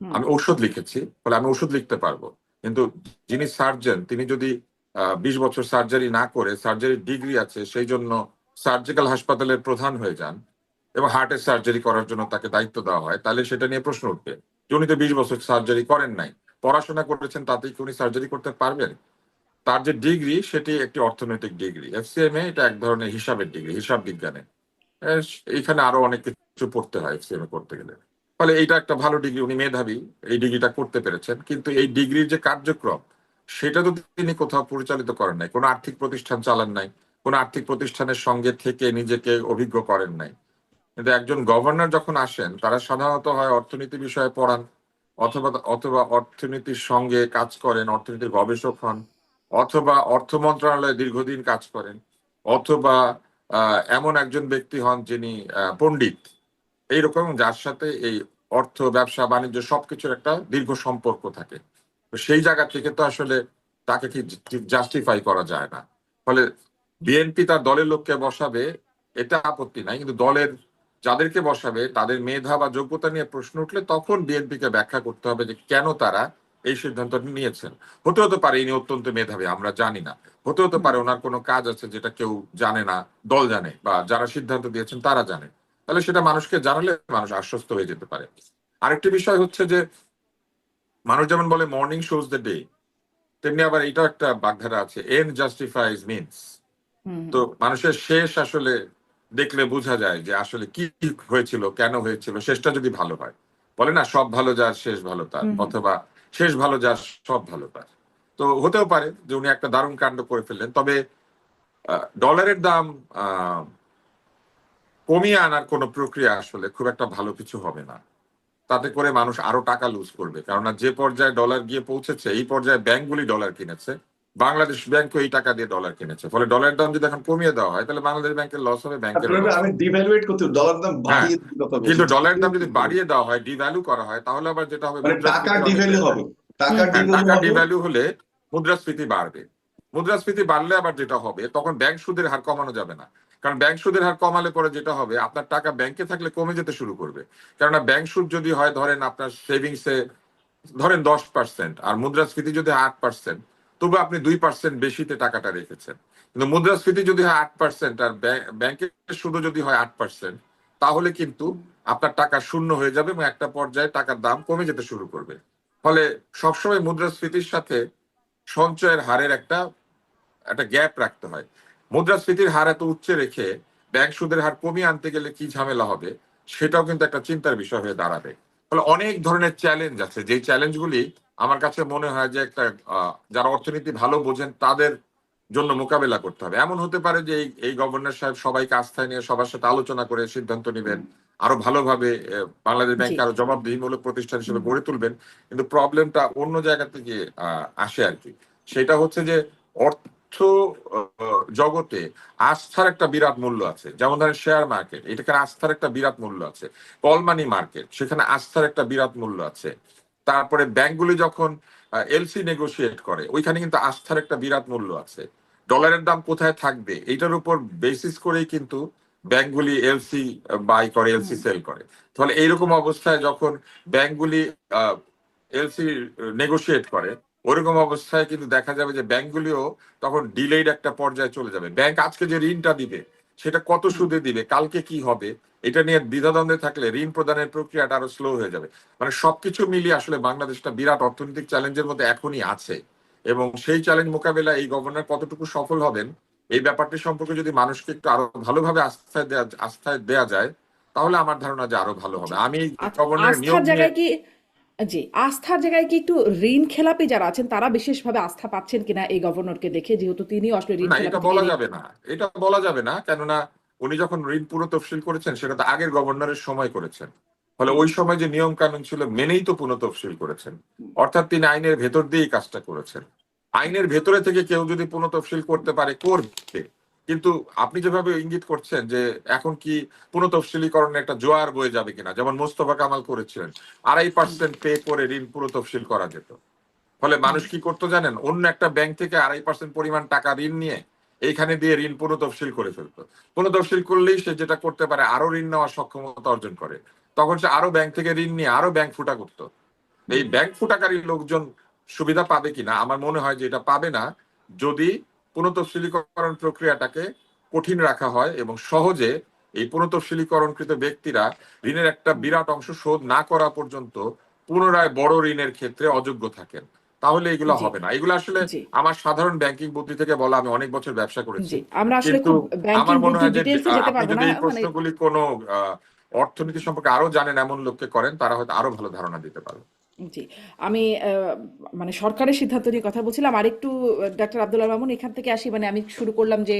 হুম। আমি ঔষধ লিখেছি, ফলে আমি ওষুধ লিখতে পারবো। কিন্তু যিনি সার্জন, তিনি যদি 20 বছর সার্জারি না করে, সার্জারি ডিগ্রি আছে সেই জন্য সার্জিক্যাল হাসপাতালের প্রধান হয়ে যান এবং হার্টের সার্জারি করার জন্য তাকে দায়িত্ব দেওয়া হয়, তাহলে সেটা নিয়ে প্রশ্ন উঠবে যে উনি তো 20 বছর সার্জারি করেন নাই, পড়াশোনা করেছেন, তাতেই কি উনি সার্জারি করতে পারবেন? তার যে ডিগ্রি সেটি একটি অর্থনৈতিক ডিগ্রি, এফসিএমএ এটা এক ধরনের হিসাবের ডিগ্রি, হিসাব বিজ্ঞানে। এইখানে আরো অনেক কিছু পড়তে হয় এফসিএমএ করতে গেলে। ফলে এইটা একটা ভালো ডিগ্রি, উনি মেধাবী, এই ডিগ্রিটা করতে পেরেছেন, কিন্তু এই ডিগ্রির যে কার্যক্রম সেটা তো তিনি কোথাও পরিচালিত করেন নাই, কোনো আর্থিক প্রতিষ্ঠান চালান নাই, কোনো আর্থিক প্রতিষ্ঠানের সঙ্গে থেকে নিজেকে অভিজ্ঞ করেন নাই। কিন্তু একজন গভর্নর যখন আসেন, তারা সাধারণত হয় অর্থনীতি বিষয়ে পড়ান, অথবা অথবা অর্থনীতির সঙ্গে কাজ করেন, অর্থনীতির গবেষক হন, অথবা অর্থ মন্ত্রণালয়ে দীর্ঘদিন কাজ করেন, অথবা এমন একজন ব্যক্তি হন যিনি পণ্ডিত, এইরকম যার সাথে এই অর্থ, ব্যবসা, বাণিজ্য সবকিছুর একটা দীর্ঘ সম্পর্ক থাকে। তো সেই জায়গা থেকে তো আসলে তাকে কি জাস্টিফাই করা যায় না। ফলে বিএনপি তার দলের লোককে বসাবে, এটা আপত্তি নাই, কিন্তু দলের যাদেরকে বসাবে তাদের মেধা বা যোগ্যতা নিয়ে প্রশ্ন উঠলে তখন বিএনপিকে ব্যাখ্যা করতে হবে যে কেন তারা এই সিদ্ধান্ত নিয়েছেন। হতে পারে ইনি অত্যন্ত মেধাবী, আমরা জানি না, হতে পারে ওনার কোনো কাজ আছে যেটা কেউ জানে না, দল জানে বা যারা সিদ্ধান্ত দিয়েছেন তারা জানে, তাহলে সেটা মানুষকে জানালে মানুষ আশ্বস্ত হয়ে যেতে পারে। আরেকটি বিষয় হচ্ছে যে মানুষ যেমন বলে মর্নিং শোজ দ্য ডে, তেমনি আবার এটাও একটা বাগধারা আছে, এন্ড জাস্টিফাইজ মিনস। হুম। তো মানুষের শেষ আসলে দেখলে বোঝা যায় যে আসলে কি হয়েছিল, কেন হয়েছিল, শেষটা যদি ভালো হয়। বলে না, সব ভালো যার শেষ ভালো তার, হুম। অথবা শেষ ভালো যার সব ভালো তার। তো হতেও পারে যে উনি একটা দারুণ কাণ্ড করে ফেললেন, তবে ডলারের দাম কমিয়ে আনার কোনো প্রক্রিয়া আসলে খুব একটা ভালো কিছু হবে না। তাতে করে মানুষ আরো টাকা লুজ করবে, কেননা যে পর্যায়ে ডলার গিয়ে পৌঁছেছে, এই পর্যায়ে ব্যাংকগুলি ডলার কিনেছে, বাংলাদেশ ব্যাংকও এই টাকা দিয়ে ডলার কিনেছে। ফলে ডলারের দাম যদি এখন কমিয়ে দেওয়া হয় তাহলে বাংলাদেশ ব্যাংকের লস হবে, ব্যাংকেরও লস আমি হবে। ডিভ্যালুয়েট করতে, ডলার দাম হ্যাঁ, বাড়িয়ে দিতে কথা বলছি, কিন্তু ডলারের দাম যদি বাড়িয়ে দেওয়া হয়, ডিভ্যালু করা হয়, তাহলে আবার যেটা হবে, মানে টাকার মুদ্রাস্ফীতি অনেক ডিভ্যালু বেড়ে হবে, যাবে। টাকার হ্যাঁ, ডিভ্যালু টাকা হবে। ডিভ্যালু হলে মুদ্রাস্ফীতি বাড়বে। মুদ্রাস্ফীতি বাড়লে আবার যেটা হবে, তখন ব্যাংক সুদের হার কমানো যাবে না। কারণ ব্যাংক সুদের হার কমালে পরে যেটা হবে, আপনার টাকা ব্যাংকে থাকলে কমে যেতে শুরু করবে। কেননা ব্যাংক সুদ যদি হয় ধরেন আপনার সেভিংসে ধরেন 10%, আর মুদ্রাস্ফীতি যদি 8%, তবু আপনি 2% বেশিতে টাকাটা রেখেছেন। কিন্তু মুদ্রাস্ফীতি যদি হয় 8% আর ব্যাংকের সুদও যদি হয় 8%, তাহলে কিন্তু আপনার টাকা শূন্য হয়ে যাবে এবং একটা পর্যায়ে টাকার দাম কমে যেতে শুরু করবে। ফলে সবসময় মুদ্রাস্ফীতির সাথে সঞ্চয়ের হারের একটা একটা গ্যাপ রাখতে হয়। মুদ্রাস্ফীতির হার এত উচ্চে রেখে ব্যাংক সুদের হার কমিয়ে আনতে গেলে কি ঝামেলা হবে, সেটাও কিন্তু একটা চিন্তার বিষয় হয়ে দাঁড়াবে। ফলে অনেক ধরনের চ্যালেঞ্জ আছে, যেই চ্যালেঞ্জগুলি আমার কাছে মনে হয় যে একটা যারা অর্থনীতি ভালো বোঝেন তাদের জন্য মোকাবেলা করতে হবে। এমন হতে পারে যে এই গভর্নর সাহেব সবাইকে আস্থায় নিয়ে সবার সাথে আলোচনা করে সিদ্ধান্ত নেবেন, আরো ভালোভাবে বাংলাদেশ জি। ব্যাংক আরো জবাবদিহিমূলক প্রতিষ্ঠান হিসেবে গড়ে তুলবেন। কিন্তু প্রবলেমটা অন্য জায়গা থেকে আসে আর কি। সেটা হচ্ছে যে অর্থ জগতে আস্থার একটা বিরাট মূল্য আছে। যেমন ধরেন শেয়ার মার্কেট, এটাকে আস্থার একটা বিরাট মূল্য আছে। কল মানি মার্কেট, সেখানে আস্থার একটা বিরাট মূল্য আছে। তারপরে ব্যাংকগুলি যখন এলসি নেগোশিয়েট করে, ওইখানে কিন্তু আস্থার একটা বিরাট মূল্য আছে। ডলারের দাম কোথায় থাকবে এইটার উপর বেসিস করেই কিন্তু ব্যাংকগুলি এলসি বাই করে, এলসি সেল করে। তাহলে এইরকম অবস্থায় যখন ব্যাংকগুলি এলসি নেগোশিয়েট করে, ওরকম অবস্থায় কিন্তু দেখা যাবে যে ব্যাংকগুলিও তখন ডিলেইড একটা পর্যায়ে চলে যাবে। ব্যাংক আজকে যে ঋণটা দিবে সেটা কত সুদে দিবে, কালকে কি হবে, এটা নিয়ে দ্বিধাদ্বন্দ্বে থাকলে ঋণ প্রদানের প্রক্রিয়াটা আরো স্লো হয়ে যাবে। মানে সবকিছু মিলিয়ে আসলে বাংলাদেশটা বিরাট অর্থনৈতিক চ্যালেঞ্জের মধ্যে এখনই আছে। এবং সেই চ্যালেঞ্জ মোকাবেলায় এই গভর্নর কতটুকু সফল হবেন, এই ব্যাপারটি সম্পর্কে যদি মানুষকে একটু আরো ভালোভাবে আস্থায় দেয়া যায়, তাহলে আমার ধারণা যে আরো ভালো হবে। জি। আমি গভর্নরের আস্থার নিয়োগ নিয়ে জায়গায় কি, জি, আস্থার জায়গায় কি একটু ঋণ খেলাপি যারা আছেন তারা বিশেষভাবে আস্থা পাচ্ছেন কিনা এই গভর্নরকে দেখে, যেহেতু তিনি আসলে ঋণ না, খেলাপি এটা থেকে বলা যাবে না, এটা বলা যাবে না। কেননা উনি যখন ঋণ পুরো তফসিল করেছেন সেটা তো আগের গভর্নরের সময় করেছেন। ফলে ওই সময় যে নিয়ম কানুন ছিল মেনেই তো পুনঃ তফসিল করেছেন। অর্থাৎ তিনি আইনের ভেতর দিয়েই কাজটা করেছেন। আইনের ভেতরে থেকে কেউ যদি পুনঃ তফসিল করতে পারে, করবে। কিন্তু আপনি যেভাবে ইঙ্গিত করছেন যে এখন কি পুনঃ তফসিলীকরণে একটা জোয়ার বয়ে যাবে কিনা, যেমন মোস্তফা কামাল করেছিলেন, 2.5% পে করে ঋণ পুনঃ তফসিল করা যেত। ফলে মানুষ কি করতো জানেন, অন্য একটা ব্যাংক থেকে 2.5% পরিমাণ টাকা ঋণ নিয়ে এইখানে দিয়ে ঋণ পুনঃতফসিল করে ফেলতো। পুনঃতফসিল করলেই সে যেটা করতে পারে, আরো ঋণ নেওয়ার সক্ষমতা অর্জন করে। তখন সে আরো ব্যাংক থেকে ঋণ নিয়ে আরো ব্যাংক ফুটা করতো। এই ব্যাংক ফুটাকারী লোকজন সুবিধা পাবে কিনা, আমার মনে হয় যে এটা পাবে না, যদি পুনঃতফসিলীকরণ প্রক্রিয়াটাকে কঠিন রাখা হয় এবং সহজে এই পুনঃতফসিলীকরণকৃত ব্যক্তিরা ঋণের একটা বিরাট অংশ শোধ না করা পর্যন্ত পুনরায় বড় ঋণের ক্ষেত্রে অযোগ্য থাকেন। তাহলে এগুলো জি, হবে না। এগুলো আসলে জি, আমার সাধারণ ব্যাংকিং বুদ্ধি থেকে বলা, আমি অনেক বছর ব্যবসা করেছি। জি, আমরা আসলে কিন্তু খুব ব্যাংকিং আমার মনে বুদ্ধির হয় যে ডিটেলসে যেতে আপনি পারবো যদি না, এই মানে প্রশ্নগুলি কোনো অর্থনীতি সম্পর্কে আরো জানেন এমন লোককে করেন, তারা হয়তো আরো ভালো ধারণা দিতে পারবে। জি, আমি মানে সরকারের সিদ্ধান্ত নিয়ে কথা বলছিলাম। আরেকটু ডাক্তার আব্দুল্লাহ মামুন এখান থেকে আসি। মানে আমি শুরু করলাম যে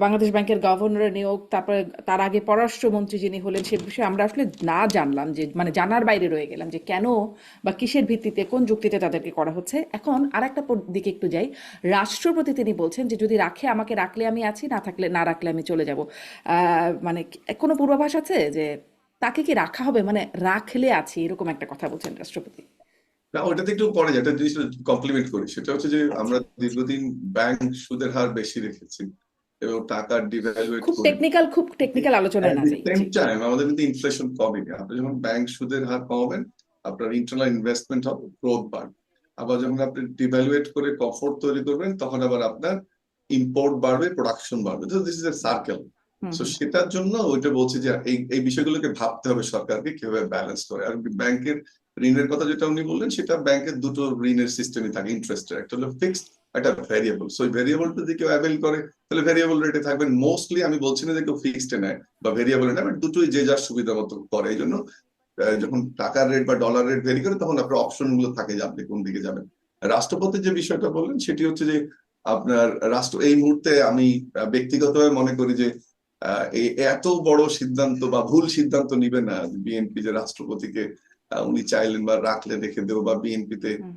বাংলাদেশ ব্যাংকের গভর্নরের নিয়োগ, তারপরে তার আগে পররাষ্ট্রমন্ত্রী যিনি হলেন সে বিষয়ে আমরা আসলে না জানলাম, যে মানে জানার বাইরে রয়ে গেলাম যে কেন বা কিসের ভিত্তিতে, কোন যুক্তিতে তাদেরকে করা হচ্ছে। এখন আর একটা দিকে একটু যাই। রাষ্ট্রপতি তিনি বলছেন যে যদি রাখে আমাকে, রাখলে আমি আছি, না থাকলে, না রাখলে আমি চলে যাব। মানে কোনো পূর্বাভাস আছে যে তাকে কি রাখা হবে, মানে রাখলে আছি, এরকম একটা কথা বলছেন রাষ্ট্রপতি? না, ওটাতে একটু পরে যায়, একটা জিনিস কমপ্লিমেন্ট করি। সেটা হচ্ছে যে আচ্ছা, আমরা দীর্ঘদিন ব্যাংক সুদের হার বেশি রেখেছি এবং টাকা ডিভ্যালুয়েট খুব করি। টেকনিক্যাল, খুব টেকনিক্যাল আলোচনায় এট না দি যাই, সেম জি। টাইম আমাদের কিন্তু ইনফ্লেশন কমেনি। আপনি যখন ব্যাংক সুদের হার কমাবেন, আপনার ইন্টারনাল ইনভেস্টমেন্ট হবে, গ্রোথ বাড়বে। আবার যখন আপনি ডিভ্যালুয়েট করে কমফোর্ট তৈরি করবেন, তখন আবার আপনার ইম্পোর্ট বাড়বে, প্রোডাকশন বাড়বে। তো this is a circle. Hmm, so hmm, সেটার জন্য ওইটা বলছি যে এই বিষয়গুলোকে ভাবতে হবে সরকারকে কিভাবে ব্যালেন্স করে। আর ব্যাংকের ঋণের কথা যেটা উনি বললেন, সেটা ব্যাংকের দুটো ঋণের সিস্টেমই থাকে ইন্টারেস্টের, একটা হলো ফিক্সড, একটা ভেরিয়েবল। সো ভেরিয়েবলটা যদি কেউ অ্যাভেল করে তাহলে ভেরিয়েবল রেটে থাকবেন মোস্টলি। আমি বলছি না যে কেউ ফিক্সড নেয় বা ভেরিয়েবল নেয়, বাট দুটোই যে যার সুবিধা মতো করে। এই জন্য যখন টাকার রেট বা ডলার রেট ভেরি করে, তখন আপনার অপশন গুলো থাকে যে আপনি কোন দিকে যাবেন। রাষ্ট্রপতির যে বিষয়টা বললেন সেটি হচ্ছে যে আপনার রাষ্ট্র এই মুহূর্তে, আমি ব্যক্তিগতভাবে মনে করি যে এই এত বড় সিদ্ধান্ত বা ভুল সিদ্ধান্ত নিবে না বিএনপি, যে রাষ্ট্রপতিকে উনি চাইলেন বা রাখলে রেখে দেবো, বা বিএনপিতে হুম।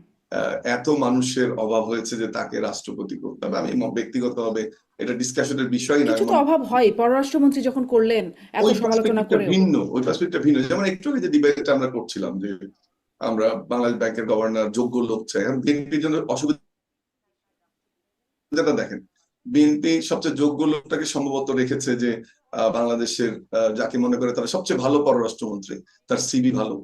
এত মানুষের অভাব হয়েছে যে তাকে রাষ্ট্রপতি করতে হবে। আমি ব্যক্তিগতভাবে, এটা ডিসকাশনের বিষয় না। কিছু তো অভাব হয়, পররাষ্ট্রমন্ত্রী যখন করলেন এত ওই সমালোচনা পার্সপেক্টিভটা করেও। ভিন্ন, ওই পার্সপেক্টিভটা ভিন্ন। যেমন একটু আগে যে ডিবেটটা আমরা করছিলাম যে আমরা বাংলাদেশ ব্যাংকের গভর্নর যোগ্য লোক চাই, এখন বিএনপির জন্য অসুবিধাটা দেখেন। বিএনপি সবচেয়ে যোগ্য লোকটাকে সম্ভবত রেখেছে যে বাংলাদেশের যাকে মনে করে তারা সবচেয়ে ভালো পররাষ্ট্রমন্ত্রী, তার সিভি ভালো,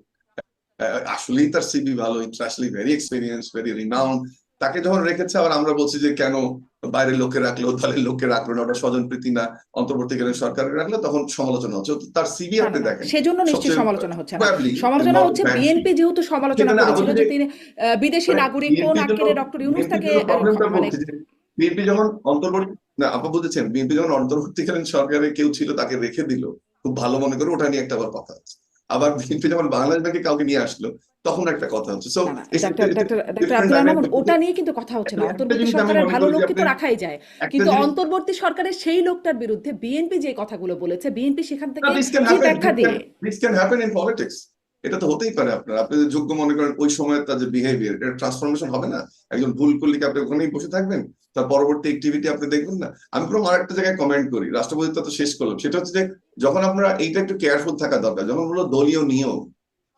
আসলেই তার সিভি ভালো, internationally very experience, very renowned, তাকে যখন রেখেছে আবার আমরা বলছি যে কেন বাইরের লোককে রাখলো, দলের লোককে রাখলো না, ওটা স্বজনপ্রীতি না, অন্তর্বর্তীকালীন সরকারকে রাখলো, তখন সমালোচনা হচ্ছে। তো তার সিভি না না আপনি না দেখেন, সেজন্য নিশ্চয়ই সবচেয়ে সমালোচনা হচ্ছে না। প্রবাবলি সমালোচনা নট হচ্ছে ব্যাড বিএনপি যেহেতু সমালোচনা সেখানে করেছিল আমাদের যে যে তিনি বিদেশি মানে নাগরিক কোন বিএনপির জন্য আক্কেলে ডক্টর ইউনূস তাকে প্রবলেমটা মানে বলছি যে বিএনপি যখন অন্তর্বর্তী, না আপা বুঝেছেন, বিএনপি যখন অন্তর্বর্তীকালীন সরকারে কেউ ছিল তাকে রেখে দিল খুব ভালো মনে করে, ওটা নিয়ে একটা আবার কথা আছে। আবার বিএনপি যখন বাংলাদেশ ব্যাংকে কাউকে নিয়ে আসলো তখন একটা কথা হচ্ছে। সো না না ডাক্তার আব্দুল মামুন ওটা নিয়ে কিন্তু কথা হচ্ছে না। একটা অন্তর্বর্তী জিনিস আমি সরকারের মনে ভালো করি যে লোককে তো আপনি রাখাই যায়, একটা কিন্তু জিনিস, অন্তর্বর্তী সরকারের সেই লোকটার বিরুদ্ধে বিএনপি যে কথাগুলো বলেছে, বিএনপি সেখান না থেকে দিস ক্যান কি হ্যাপেন, ব্যাখ্যা দিবে? This can happen in politics. এটা তো হতেই পারে। আপনি যে যোগ্য মনে করেন ওই সময় তার যে বিহেভিয়ার, এটা ট্রান্সফরমেশন হবে না? একজন ভুল করলে কি আপনি ওখানেই বসে থাকবেন? তার পরবর্তী অ্যাক্টিভিটি আপনি দেখবেন না? আমি পুরো আরেকটা জায়গায় কমেন্ট করি, রাষ্ট্রপতিত্ব তো শেষ করলাম, সেটা হচ্ছে যে যখন আপনারা এইটা একটু কেয়ারফুল থাকা দরকার, যখন হলো দলীয় নিয়োগ,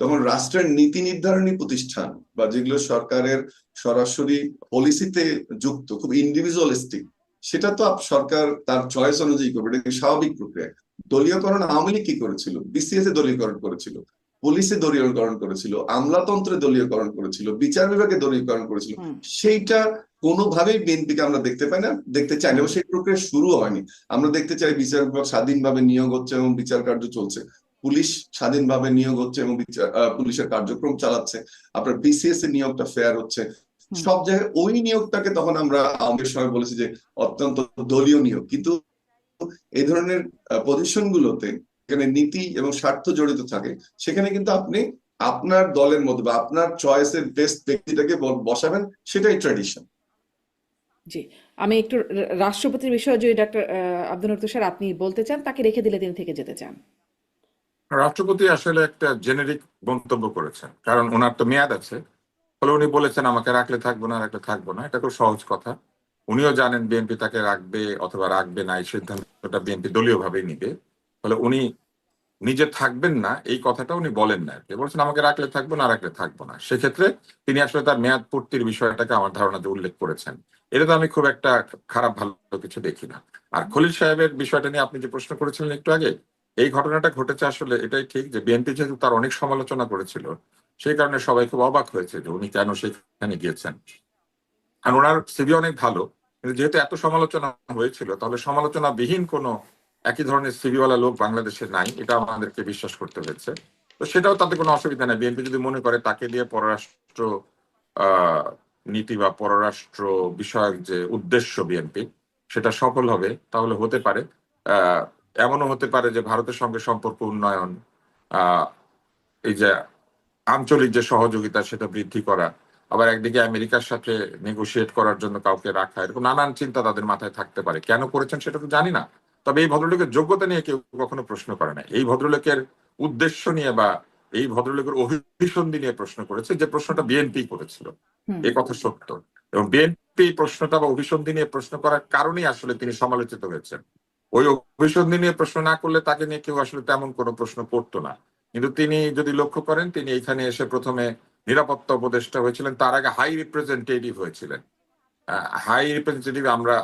তখন রাষ্ট্রের নীতি নির্ধারণী প্রতিষ্ঠান বা যেগুলো সরকারের সরাসরি পলিসিতে যুক্ত, খুব ইন্ডিভিজুয়ালিস্টিক, সেটা তো সরকার তার চয়েস অনুযায়ী করবে, এটা কি স্বাভাবিক প্রক্রিয়া। দলীয়করণ আওয়ামী লীগ কি করেছিল? বিসিএস এ দলীয়করণ করেছিল, পুলিশে দলীয়করণ করেছিল, আমলাতন্ত্রে দলীয়করণ করেছিল, বিচার বিভাগে দলীয়করণ করেছিল। হুম সেইটা কোনোভাবেই বিএনপিকে আমরা দেখতে পাই না, দেখতে চাই না, এবং সেই প্রক্রিয়া শুরু হয়নি। আমরা দেখতে চাই বিচার বিভাগ স্বাধীনভাবে নিয়োগ হচ্ছে এবং বিচার কার্য চলছে, পুলিশ স্বাধীনভাবে নিয়োগ হচ্ছে এবং পুলিশের কার্যক্রম চালাচ্ছে, আপনার বিসিএস এর নিয়োগটা ফেয়ার হচ্ছে। হুম সব জায়গায় ওই নিয়োগটাকে তখন আমরা আমাদের সময় বলেছি যে অত্যন্ত দলীয় নিয়োগ। কিন্তু এই ধরনের পজিশন গুলোতে এখানে নীতি এবং স্বার্থ জড়িত থাকে, সেখানে কিন্তু আপনি আপনার দলের মধ্যে বা আপনার চয়েসের বেস্ট ব্যক্তিটাকে বসাবেন, সেটাই ট্র্যাডিশন। জি, আমি একটু রাষ্ট্রপতির বিষয়ে যদি ডাক্তার আব্দুল নূর তুষার আপনি বলতে চান, তাকে রেখে দিলে তিনি থেকে যেতে চান। রাষ্ট্রপতি আসলে একটা জেনেরিক মন্তব্য করেছেন, কারণ ওনার তো মেয়াদ আছে। ফলে উনি বলেছেন আমাকে রাখলে থাকবো না, রাখলে থাকবো না, এটা খুব সহজ কথা। উনিও জানেন বিএনপি তাকে রাখবে অথবা রাখবে না, এই সিদ্ধান্তটা বিএনপি দলীয় ভাবেই নিবে। ফলে উনি নিজে থাকবেন না এই কথাটা উনি বলেন না, বলছেন আমাকে রাখলে থাকবো না, রাখলে থাকবো না। সেক্ষেত্রে তিনি আসলে তার মেয়াদ পূর্তির বিষয়টাকে আমার ধারণাতে উল্লেখ করেছেন। এটা তো আমি খুব একটা খারাপ ভালো কিছু দেখি না। আর খলিল সাহেবের বিষয়টা নিয়ে আপনি যে প্রশ্ন করেছিলেন একটু আগে, এই ঘটনাটা ঘটেছে আসলে এটাই ঠিক যে বিএনপি যেহেতু তার অনেক সমালোচনা করেছিল, সেই কারণে সবাই খুব অবাক হয়েছে যে উনি কেন সেখানে গিয়েছেন। আর ওনার সিভি অনেক ভালো, কিন্তু যেহেতু এত সমালোচনা হয়েছিল, তাহলে সমালোচনাবিহীন কোনো একই ধরনের সিভিওয়ালা লোক বাংলাদেশে নাই, এটা আমাদেরকে বিশ্বাস করতে হয়েছে। তো সেটাও তাতে কোনো অসুবিধা নেই। বিএনপি যদি মনে করে তাকে দিয়ে পররাষ্ট্র আহ নীতি বা পররাষ্ট্র বিষয়ক যে উদ্দেশ্য বিএনপি সেটা সফল হবে, তাহলে হতে পারে। আহ এমনও হতে পারে যে ভারতের সঙ্গে সম্পর্ক উন্নয়ন, আহ এই যে আঞ্চলিক যে সহযোগিতা সেটা বৃদ্ধি করা, আবার একদিকে আমেরিকার সাথে নেগোশিয়েট করার জন্য কাউকে রাখা, এরকম নানান চিন্তা তাদের মাথায় থাকতে পারে। কেন করেছেন সেটা তো জানি না, তবে এই ভদ্রলোকের যোগ্যতা নিয়ে কেউ কখনো প্রশ্ন করে না। এই ভদ্রলোকের উদ্দেশ্য নিয়ে বা এই ভদ্রলোকের অভিসন্ধি নিয়ে প্রশ্ন করেছে, যে প্রশ্নটা বিএনপি করেছিল, হুম এই কথা সত্য। এবং বিএনপি প্রশ্নটা বা অভিসন্ধি নিয়ে প্রশ্ন করার কারণেই আসলে তিনি সমালোচিত হয়েছেন। ওই অভিসন্ধি নিয়ে প্রশ্ন না করলে তাকে নিয়ে কেউ আসলে তেমন কোনো প্রশ্ন করতো না। কিন্তু তিনি যদি লক্ষ্য করেন, তিনি এখানে এসে প্রথমে নিরাপত্তা উপদেষ্টা হয়েছিলেন, তার আগে হাই রিপ্রেজেন্টেটিভ হয়েছিলেন। হাই রিপ্রেজেন্টেটিভ আমরা